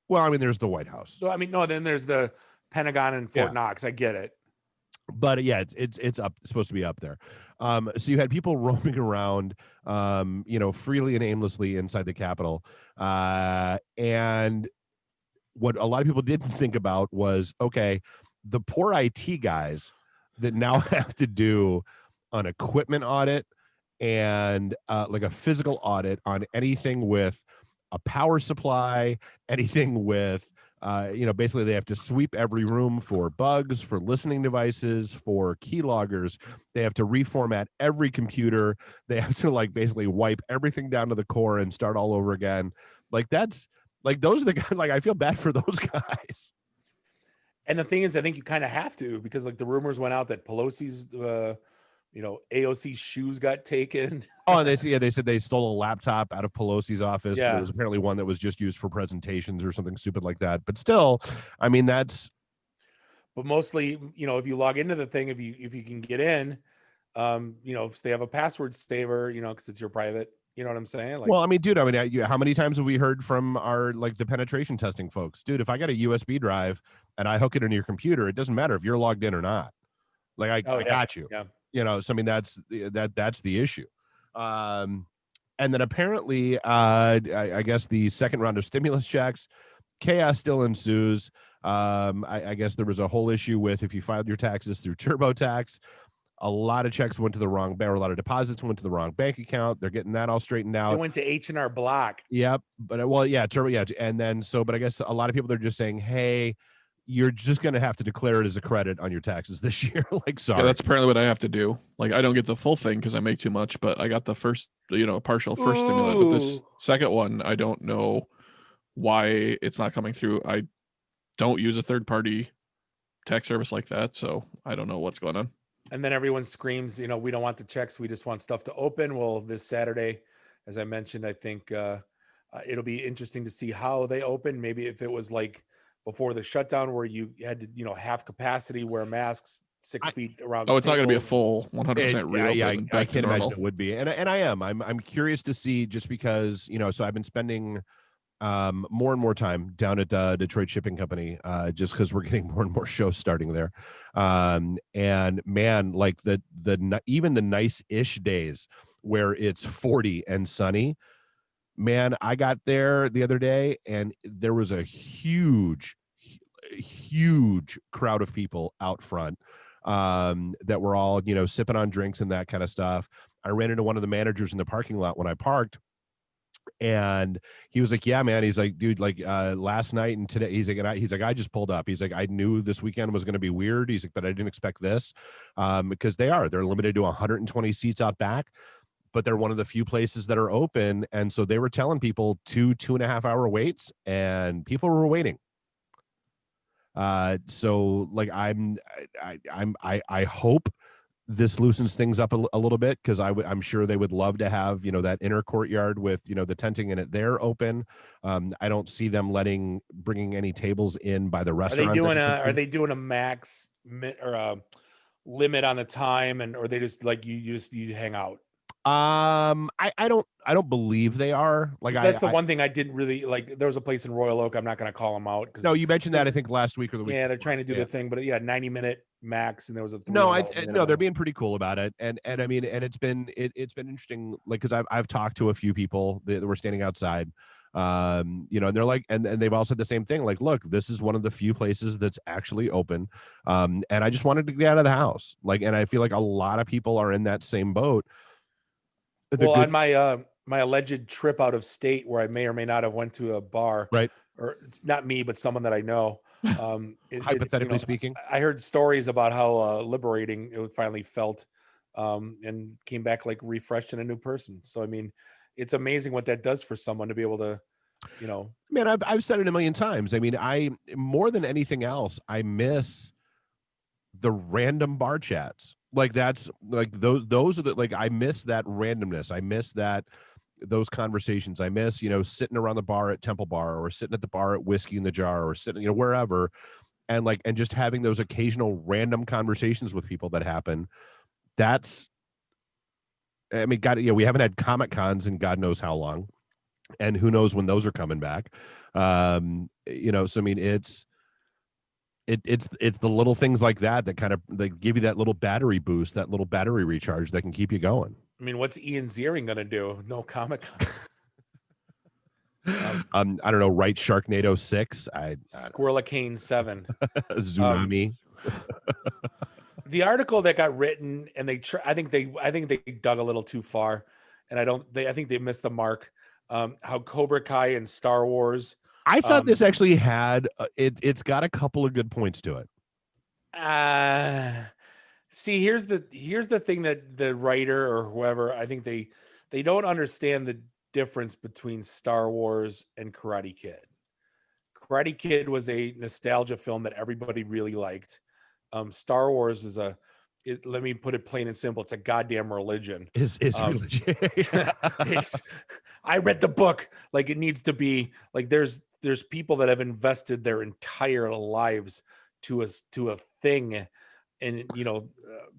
S1: Well, I mean, there's the White House,
S2: So I mean, no, then there's the Pentagon and Fort
S1: Yeah.
S2: Knox. I get it.
S1: but yeah, it's up, it's supposed to be up there. So you had people roaming around, freely and aimlessly inside the Capitol, and what a lot of people didn't think about was, okay, the poor IT guys that now have to do an equipment audit and like a physical audit on anything with a power supply, anything with basically they have to sweep every room for bugs, for listening devices, for keyloggers. They have to reformat every computer. They have to like basically wipe everything down to the core and start all over again. Like that's like those are the guys, like I feel bad for those guys.
S2: And the thing is, I think you kind of have to, because like the rumors went out that Pelosi's, AOC's shoes got taken.
S1: Oh, and they said they stole a laptop out of Pelosi's office. But
S2: Yeah.
S1: it was apparently one that was just used for presentations or something stupid like that. But still, I mean, that's
S2: But mostly, if you log into the thing, if you can get in, if they have a password saver, because it's your private, you know what I'm saying? Like,
S1: well, I mean, dude, I mean, how many times have we heard from our like the penetration testing folks, dude? If I got a USB drive and I hook it into your computer, it doesn't matter if you're logged in or not. Like I got you.
S2: Yeah.
S1: So I mean, that's the issue. And then apparently, I guess the second round of stimulus checks, chaos still ensues. I guess there was a whole issue with if you filed your taxes through TurboTax, a lot of checks went to the wrong bank, or a lot of deposits went to the wrong bank account. They're getting that all straightened out.
S2: They went to H&R Block.
S1: Yep. But well, yeah, Turbo, yeah. And then but I guess a lot of people, they're just saying, hey, you're just going to have to declare it as a credit on your taxes this year. Like, sorry.
S5: Yeah, that's apparently what I have to do. Like, I don't get the full thing because I make too much, but I got the first, partial first stimulant. But this second one, I don't know why it's not coming through. I don't use a third party tax service like that, so I don't know what's going on.
S2: And then everyone screams, we don't want the checks. We just want stuff to open. Well, this Saturday, as I mentioned, I think it'll be interesting to see how they open. Maybe if it was like before the shutdown where you had to, half capacity, wear masks 6 feet around.
S5: Oh, it's not going to be a full 100% reopen.
S1: Yeah, I
S5: can't
S1: imagine it would be. And I am. I'm curious to see, just because, so I've been spending more and more time down at Detroit Shipping Company, just because we're getting more and more shows starting there. And man, like even the nice-ish days where it's 40 and sunny, man, I got there the other day and there was a huge crowd of people out front that were all, sipping on drinks and that kind of stuff. I ran into one of the managers in the parking lot when I parked, and he was like, yeah, man. He's like, dude, like last night and today, he's like, I just pulled up. He's like, I knew this weekend was going to be weird. He's like, but I didn't expect this, because they're limited to 120 seats out back, but they're one of the few places that are open. And so they were telling people 2.5 hour waits, and people were waiting. So like I hope this loosens things up a little bit, because I'm sure they would love to have, that inner courtyard with, the tenting in it there open. I don't see them bringing any tables in by the restaurant.
S2: Are they doing a max or a limit on the time, or they just like you hang out?
S1: I don't believe they are. Like,
S2: that's the one thing I didn't really like. There was a place in Royal Oak. I'm not going to call them out.
S1: No, you mentioned that I think last week or the week.
S2: Yeah, they're trying to do the thing, but 90-minute max, and there was a
S1: they're being pretty cool about it, and I mean, and it's been interesting, like, because I've talked to a few people that were standing outside, and they're like, and they've all said the same thing, like, look, this is one of the few places that's actually open, and I just wanted to get out of the house, like, and I feel like a lot of people are in that same boat.
S2: On my alleged trip out of state, where I may or may not have went to a bar,
S1: right?
S2: Or it's not me, but someone that I know.
S1: Hypothetically speaking,
S2: I heard stories about how liberating it finally felt, and came back like refreshed and a new person. So I mean, it's amazing what that does for someone to be able to,
S1: Man, I've said it a million times. I mean, I more than anything else, I miss the random bar chats. Like, that's like those are the, like, I miss that randomness. I miss those conversations. I miss, sitting around the bar at Temple Bar, or sitting at the bar at Whiskey in the Jar, or sitting, wherever, and just having those occasional random conversations with people that happen. That's, I mean, God, we haven't had Comic Cons in God knows how long. and who knows when those are coming back. You know, so I mean, it's the little things like that that kind of like give you that little battery boost, that little battery recharge that can keep you going.
S2: I mean, what's Ian Ziering gonna do? No Comic Con.
S1: I don't know, right? Sharknado 6,
S2: Squirrelacane 7.
S1: Tsunami.
S2: The article that got written, and I think they dug a little too far, and I think they missed the mark. How Cobra Kai and Star Wars.
S1: I thought this actually had it's got a couple of good points to it.
S2: See, here's the thing that the writer or whoever, I think they don't understand the difference between Star Wars and Karate Kid. Karate Kid was a nostalgia film that everybody really liked. Star Wars is let me put it plain and simple. It's a goddamn religion.
S1: Is religion.
S2: I read the book. Like, it needs to be like, there's people that have invested their entire lives to a thing, and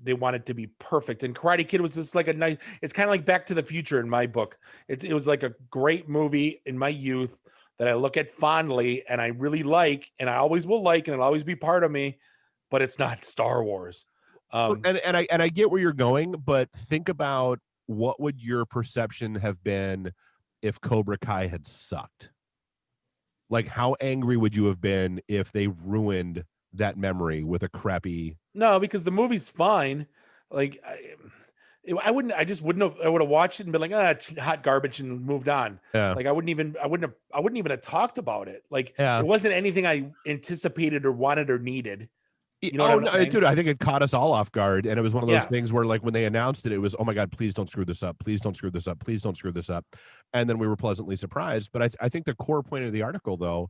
S2: they want it to be perfect. And Karate Kid was just like it's kind of like Back to the Future in my book. It was like a great movie in my youth that I look at fondly and I really like, and I always will like, and it'll always be part of me, but it's not Star Wars.
S1: And I get where you're going, but think about what would your perception have been if Cobra Kai had sucked? Like, how angry would you have been if they ruined that memory with a crappy?
S2: No, because the movie's fine. Like, I would have watched it and been like, it's hot garbage, and moved on.
S1: Yeah.
S2: Like, I wouldn't even have talked about it. Like,
S1: Yeah.
S2: It wasn't anything I anticipated or wanted or needed. You know
S1: Oh
S2: what I'm
S1: no,
S2: saying?
S1: dude! I think it caught us all off guard, and it was one of those
S2: Yeah.
S1: things where, like, when they announced it, it was, oh my god, please don't screw this up, please don't screw this up, please don't screw this up, and then we were pleasantly surprised. But I think the core point of the article, though,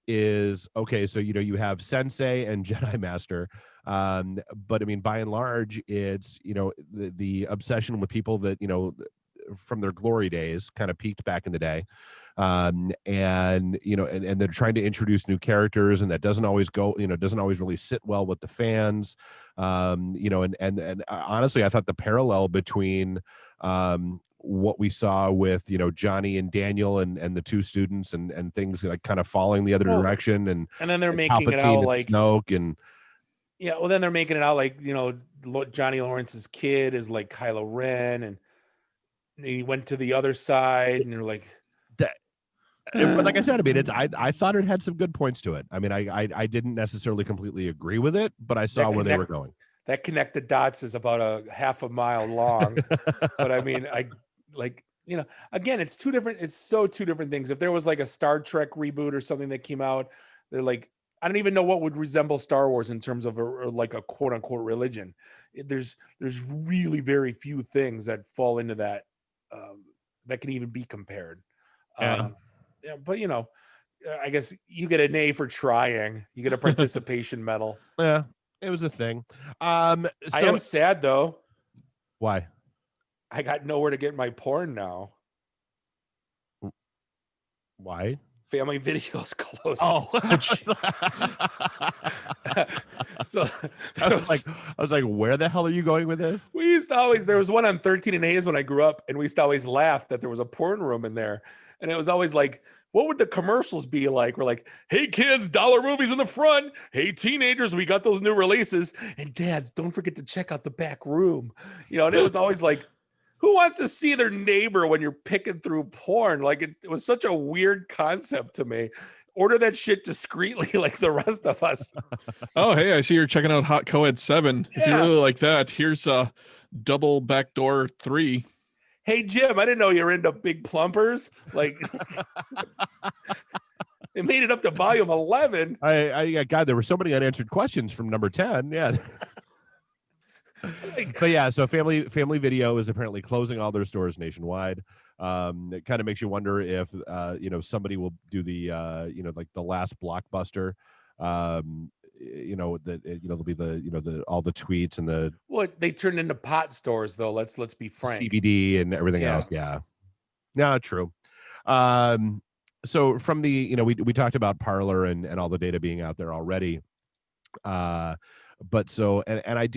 S1: is okay. So you have Sensei and Jedi Master, but I mean, by and large, it's the obsession with people that from their glory days kind of peaked back in the day. And they're trying to introduce new characters, and that doesn't always really sit well with the fans. And honestly, I thought the parallel between what we saw with Johnny and Daniel and the two students and things like kind of following the other direction, and
S2: then they're making it
S1: Palpatine
S2: out
S1: and
S2: like
S1: Snoke, and
S2: then they're making it out like Johnny Lawrence's kid is like Kylo Ren, and he went to the other side, and they're like.
S1: But like I said, I mean, I thought it had some good points to it. I mean, I didn't necessarily completely agree with it, but I saw where they were going.
S2: That connect the dots is about a half a mile long. But I mean, again, it's two different things. If there was like a Star Trek reboot or something that came out, they're like, I don't even know what would resemble Star Wars in terms of like a quote unquote religion. There's really very few things that fall into that that can even be compared.
S1: Yeah.
S2: Yeah, but I guess you get an A for trying. You get a participation medal.
S1: Yeah, it was a thing.
S2: I am sad though.
S1: Why?
S2: I got nowhere to get my porn now.
S1: Why?
S2: Family Video's closed.
S1: Oh,
S2: so
S1: I was like, where the hell are you going with this?
S2: We used to always, there was one on 13 and Hayes when I grew up, and we used to always laugh that there was a porn room in there. And it was always like, what would the commercials be like? We're like, hey kids, dollar movies in the front. Hey teenagers, we got those new releases. And dads, don't forget to check out the back room. And it was always like, who wants to see their neighbor when you're picking through porn? Like, it was such a weird concept to me. Order that shit discreetly like the rest of us.
S5: Oh, hey, I see you're checking out Hot Coed 7. If you really like that, here's Double Backdoor 3.
S2: Hey, Jim, I didn't know you were into big plumpers. Like, they made it up to volume 11.
S1: God, there were so many unanswered questions from number 10. Yeah. But yeah, so family Video is apparently closing all their stores nationwide. It kind of makes you wonder if somebody will do the like the last Blockbuster. There'll be the all the tweets and the
S2: they turned into pot stores though. Let's be frank.
S1: CBD and everything else. Yeah. No, true. So from the we talked about Parler and all the data being out there already. But so, and I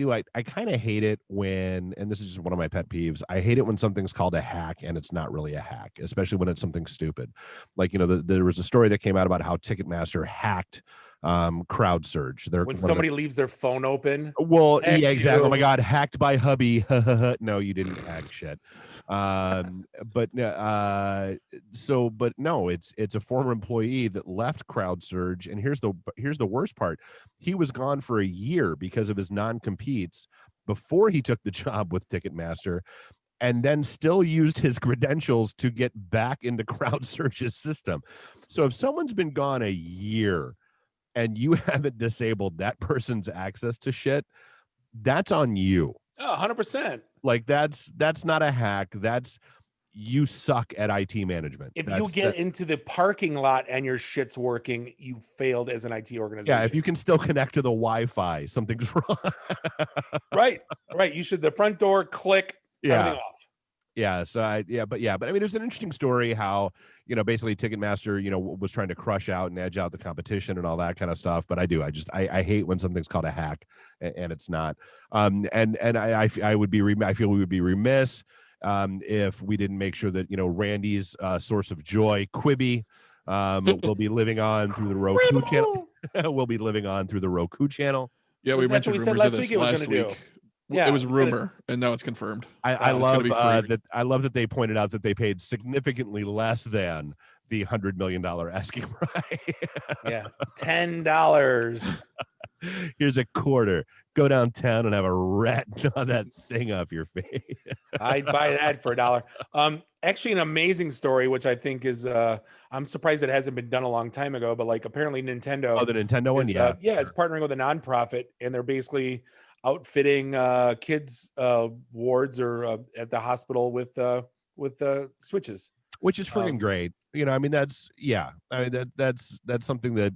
S1: kind of hate it when, and this is just one of my pet peeves, I hate it when something's called a hack and it's not really a hack, especially when it's something stupid. Like, there was a story that came out about how Ticketmaster hacked crowd surge.
S2: When somebody leaves their phone open.
S1: Well,
S2: Heck
S1: yeah, exactly. Oh my
S2: you.
S1: God, hacked by hubby. No, you didn't hack shit. But no, it's a former employee that left CrowdSurge, and here's the worst part. He was gone for a year because of his non-competes before he took the job with Ticketmaster, and then still used his credentials to get back into CrowdSurge's system. So if someone's been gone a year and you haven't disabled that person's access to shit, that's on you.
S2: Oh, 100%.
S1: Like that's not a hack. That's, you suck at IT management.
S2: If you get into the parking lot and your shit's working, you failed as an IT organization.
S1: Yeah, if you can still connect to the Wi-Fi, something's wrong.
S2: Right. You should, the front door, click, everything off.
S1: Yeah. So but I mean, it was an interesting story how, basically Ticketmaster, was trying to crush out and edge out the competition and all that kind of stuff. But I hate when something's called a hack and it's not. And I feel we would be remiss if we didn't make sure that, Randy's source of joy, Quibi, will be living on through the Roku channel. Will be living on through the Roku channel.
S5: Yeah, we
S2: That's what
S5: mentioned
S2: we said
S5: rumors
S2: last
S5: of this
S2: week it was
S5: last
S2: gonna do.
S5: week.
S2: Yeah,
S5: it was
S2: we said it-
S5: rumor, and now it's confirmed.
S1: I
S5: it's
S1: love
S5: gonna be free.
S1: that. I love that they pointed out that they paid significantly less than the $100 million asking price.
S2: Yeah, $10.
S1: Here's a quarter. Go downtown and have a rat gnaw that thing off your face.
S2: I'd buy that for $1. Actually, an amazing story, which I think is, I'm surprised it hasn't been done a long time ago. But like, apparently Nintendo.
S1: Oh, the Nintendo one,
S2: is,
S1: yeah,
S2: it's partnering with a nonprofit, and they're basically outfitting kids wards or at the hospital with switches.
S1: which is freaking great. I mean, that's that's something that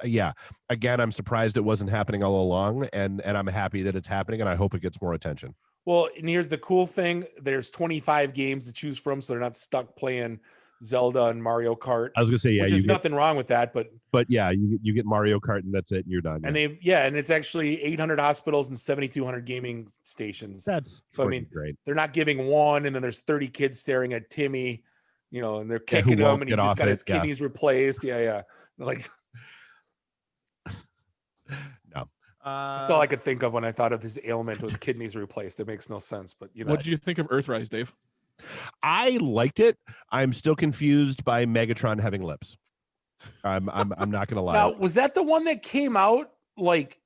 S1: yeah. Again, I'm surprised it wasn't happening all along, and I'm happy that it's happening, and I hope it gets more attention.
S2: Well, and here's the cool thing: there's 25 games to choose from, so they're not stuck playing Zelda and Mario Kart.
S1: I was gonna say, yeah,
S2: which is nothing wrong with that, but
S1: yeah, you get Mario Kart and that's it, and you're done.
S2: And and it's actually 800 hospitals and 7,200 gaming stations.
S1: That's
S2: so I mean,
S1: great.
S2: They're not giving one, and then there's 30 kids staring at Timmy, and they're kicking him, and he just got his kidneys replaced. Yeah. Like,
S1: no.
S2: That's all I could think of when I thought of his ailment was kidneys replaced. It makes no sense, but
S5: What did you think of Earthrise, Dave?
S1: I liked it. I'm still confused by Megatron having lips. I'm not gonna lie.
S2: Now, was that the one that came out like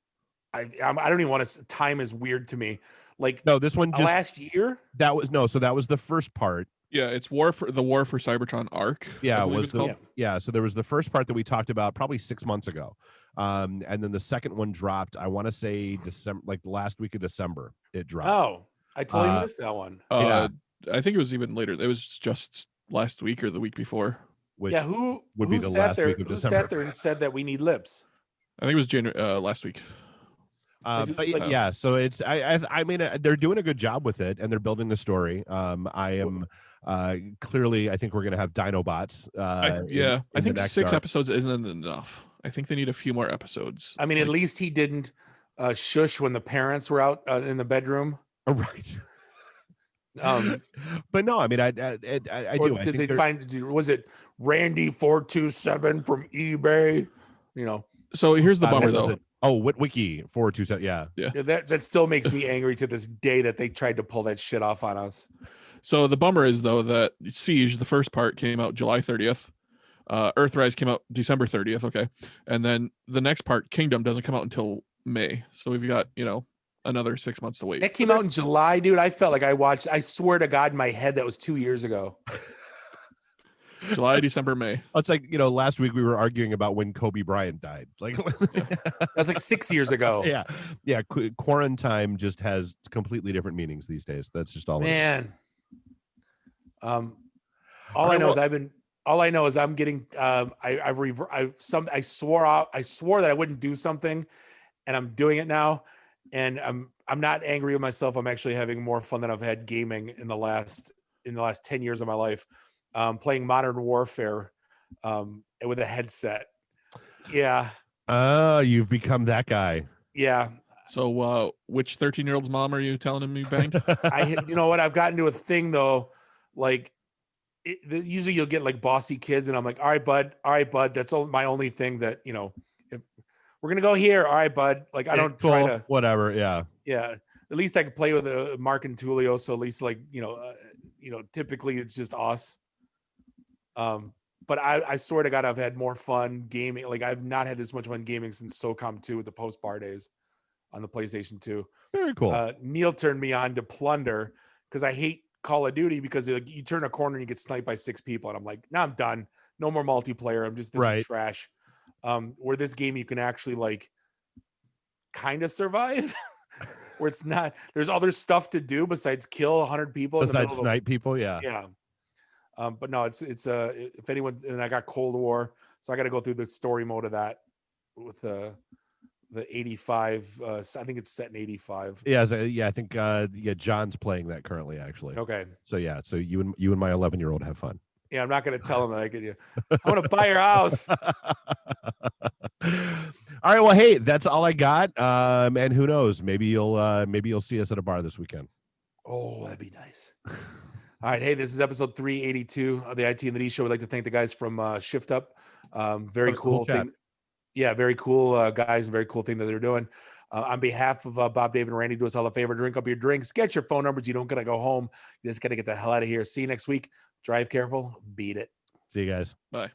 S2: I don't even want to. Time is weird to me. Like,
S1: no, this one just
S2: last year.
S1: That was the first part.
S5: Yeah, it's the War for Cybertron arc.
S1: Yeah, so there was the first part that we talked about probably 6 months ago. And then the second one dropped, I want to say December, like the last week of December, it dropped.
S2: Oh, I totally missed that one.
S5: I think it was even later. It was just last week or the week before.
S1: Which
S2: who
S1: would be the last week of December.
S2: Who sat there and said that we need lips?
S5: I think it was January last week.
S1: So it's I mean they're doing a good job with it, and they're building the story. I am clearly, I think we're gonna have Dinobots.
S5: I think 6 episodes isn't enough. I think they need a few more episodes.
S2: I mean, at least he didn't shush when the parents were out in the bedroom.
S1: Oh, right. But no, I mean, I do.
S2: Did they find? Was it Randy 427 from eBay?
S5: So here's the bummer, though.
S1: Wiki 427. Yeah.
S2: That still makes me angry to this day that they tried to pull that shit off on us.
S5: So the bummer is, though, that Siege, the first part, came out July 30th. Earthrise came out December 30th. Okay, and then the next part, Kingdom, doesn't come out until May. So we've got another 6 months to wait.
S2: That came out in July, dude. I felt like I watched. I swear to God, in my head that was 2 years ago.
S5: July, December, May.
S1: It's like, last week we were arguing about when Kobe Bryant died. Like
S2: that was like 6 years ago.
S1: Yeah. Quarantine just has completely different meanings these days. That's just all.
S2: Man. All I know is I'm getting. I swore that I wouldn't do something, and I'm doing it now. And I'm not angry with myself. I'm actually having more fun than I've had gaming in the last 10 years of my life. Playing Modern Warfare with a headset. Yeah.
S1: You've become that guy.
S2: Yeah.
S5: So, which 13-year-old's mom are you telling him you banged?
S2: You know what? I've gotten to a thing though, like usually you'll get like bossy kids, and I'm like, all right, bud. That's my only thing that, if we're gonna go here, all right, bud. Like I don't try to,
S1: whatever. Yeah.
S2: yeah. At least I can play with Mark and Tulio, so at least like typically it's just us. But I swear to God, I've had more fun gaming. Like I've not had this much fun gaming since SOCOM 2 with the post-bar days on the PlayStation 2.
S1: Very cool.
S2: Neil turned me on to Plunder because I hate Call of Duty because you turn a corner and you get sniped by 6 people, and I'm like, nah, I'm done. No more multiplayer. This is trash. Where this game you can actually like kind of survive. Where it's not, there's other stuff to do besides kill 100 people.
S1: Besides snipe people, yeah.
S2: Yeah. But no, it's if anyone, and I got Cold War, so I got to go through the story mode of that with the 85. I think it's set in 85.
S1: Yeah, I think John's playing that currently, actually.
S2: Okay.
S1: So yeah, so you and my 11-year-old have fun.
S2: Yeah, I'm not going to tell him that I want to buy your house.
S1: All right, well, hey, that's all I got. And who knows? Maybe you'll see us at a bar this weekend.
S2: Oh, that'd be nice. All right, hey, this is episode 382 of the IT and the D Show. We'd like to thank the guys from Shift Up. Very cool thing. Yeah, very cool guys, and very cool thing that they're doing. On behalf of Bob, David, and Randy, do us all a favor: drink up your drinks, get your phone numbers. You don't gotta go home. You just gotta get the hell out of here. See you next week. Drive careful. Beat it.
S1: See you guys.
S5: Bye.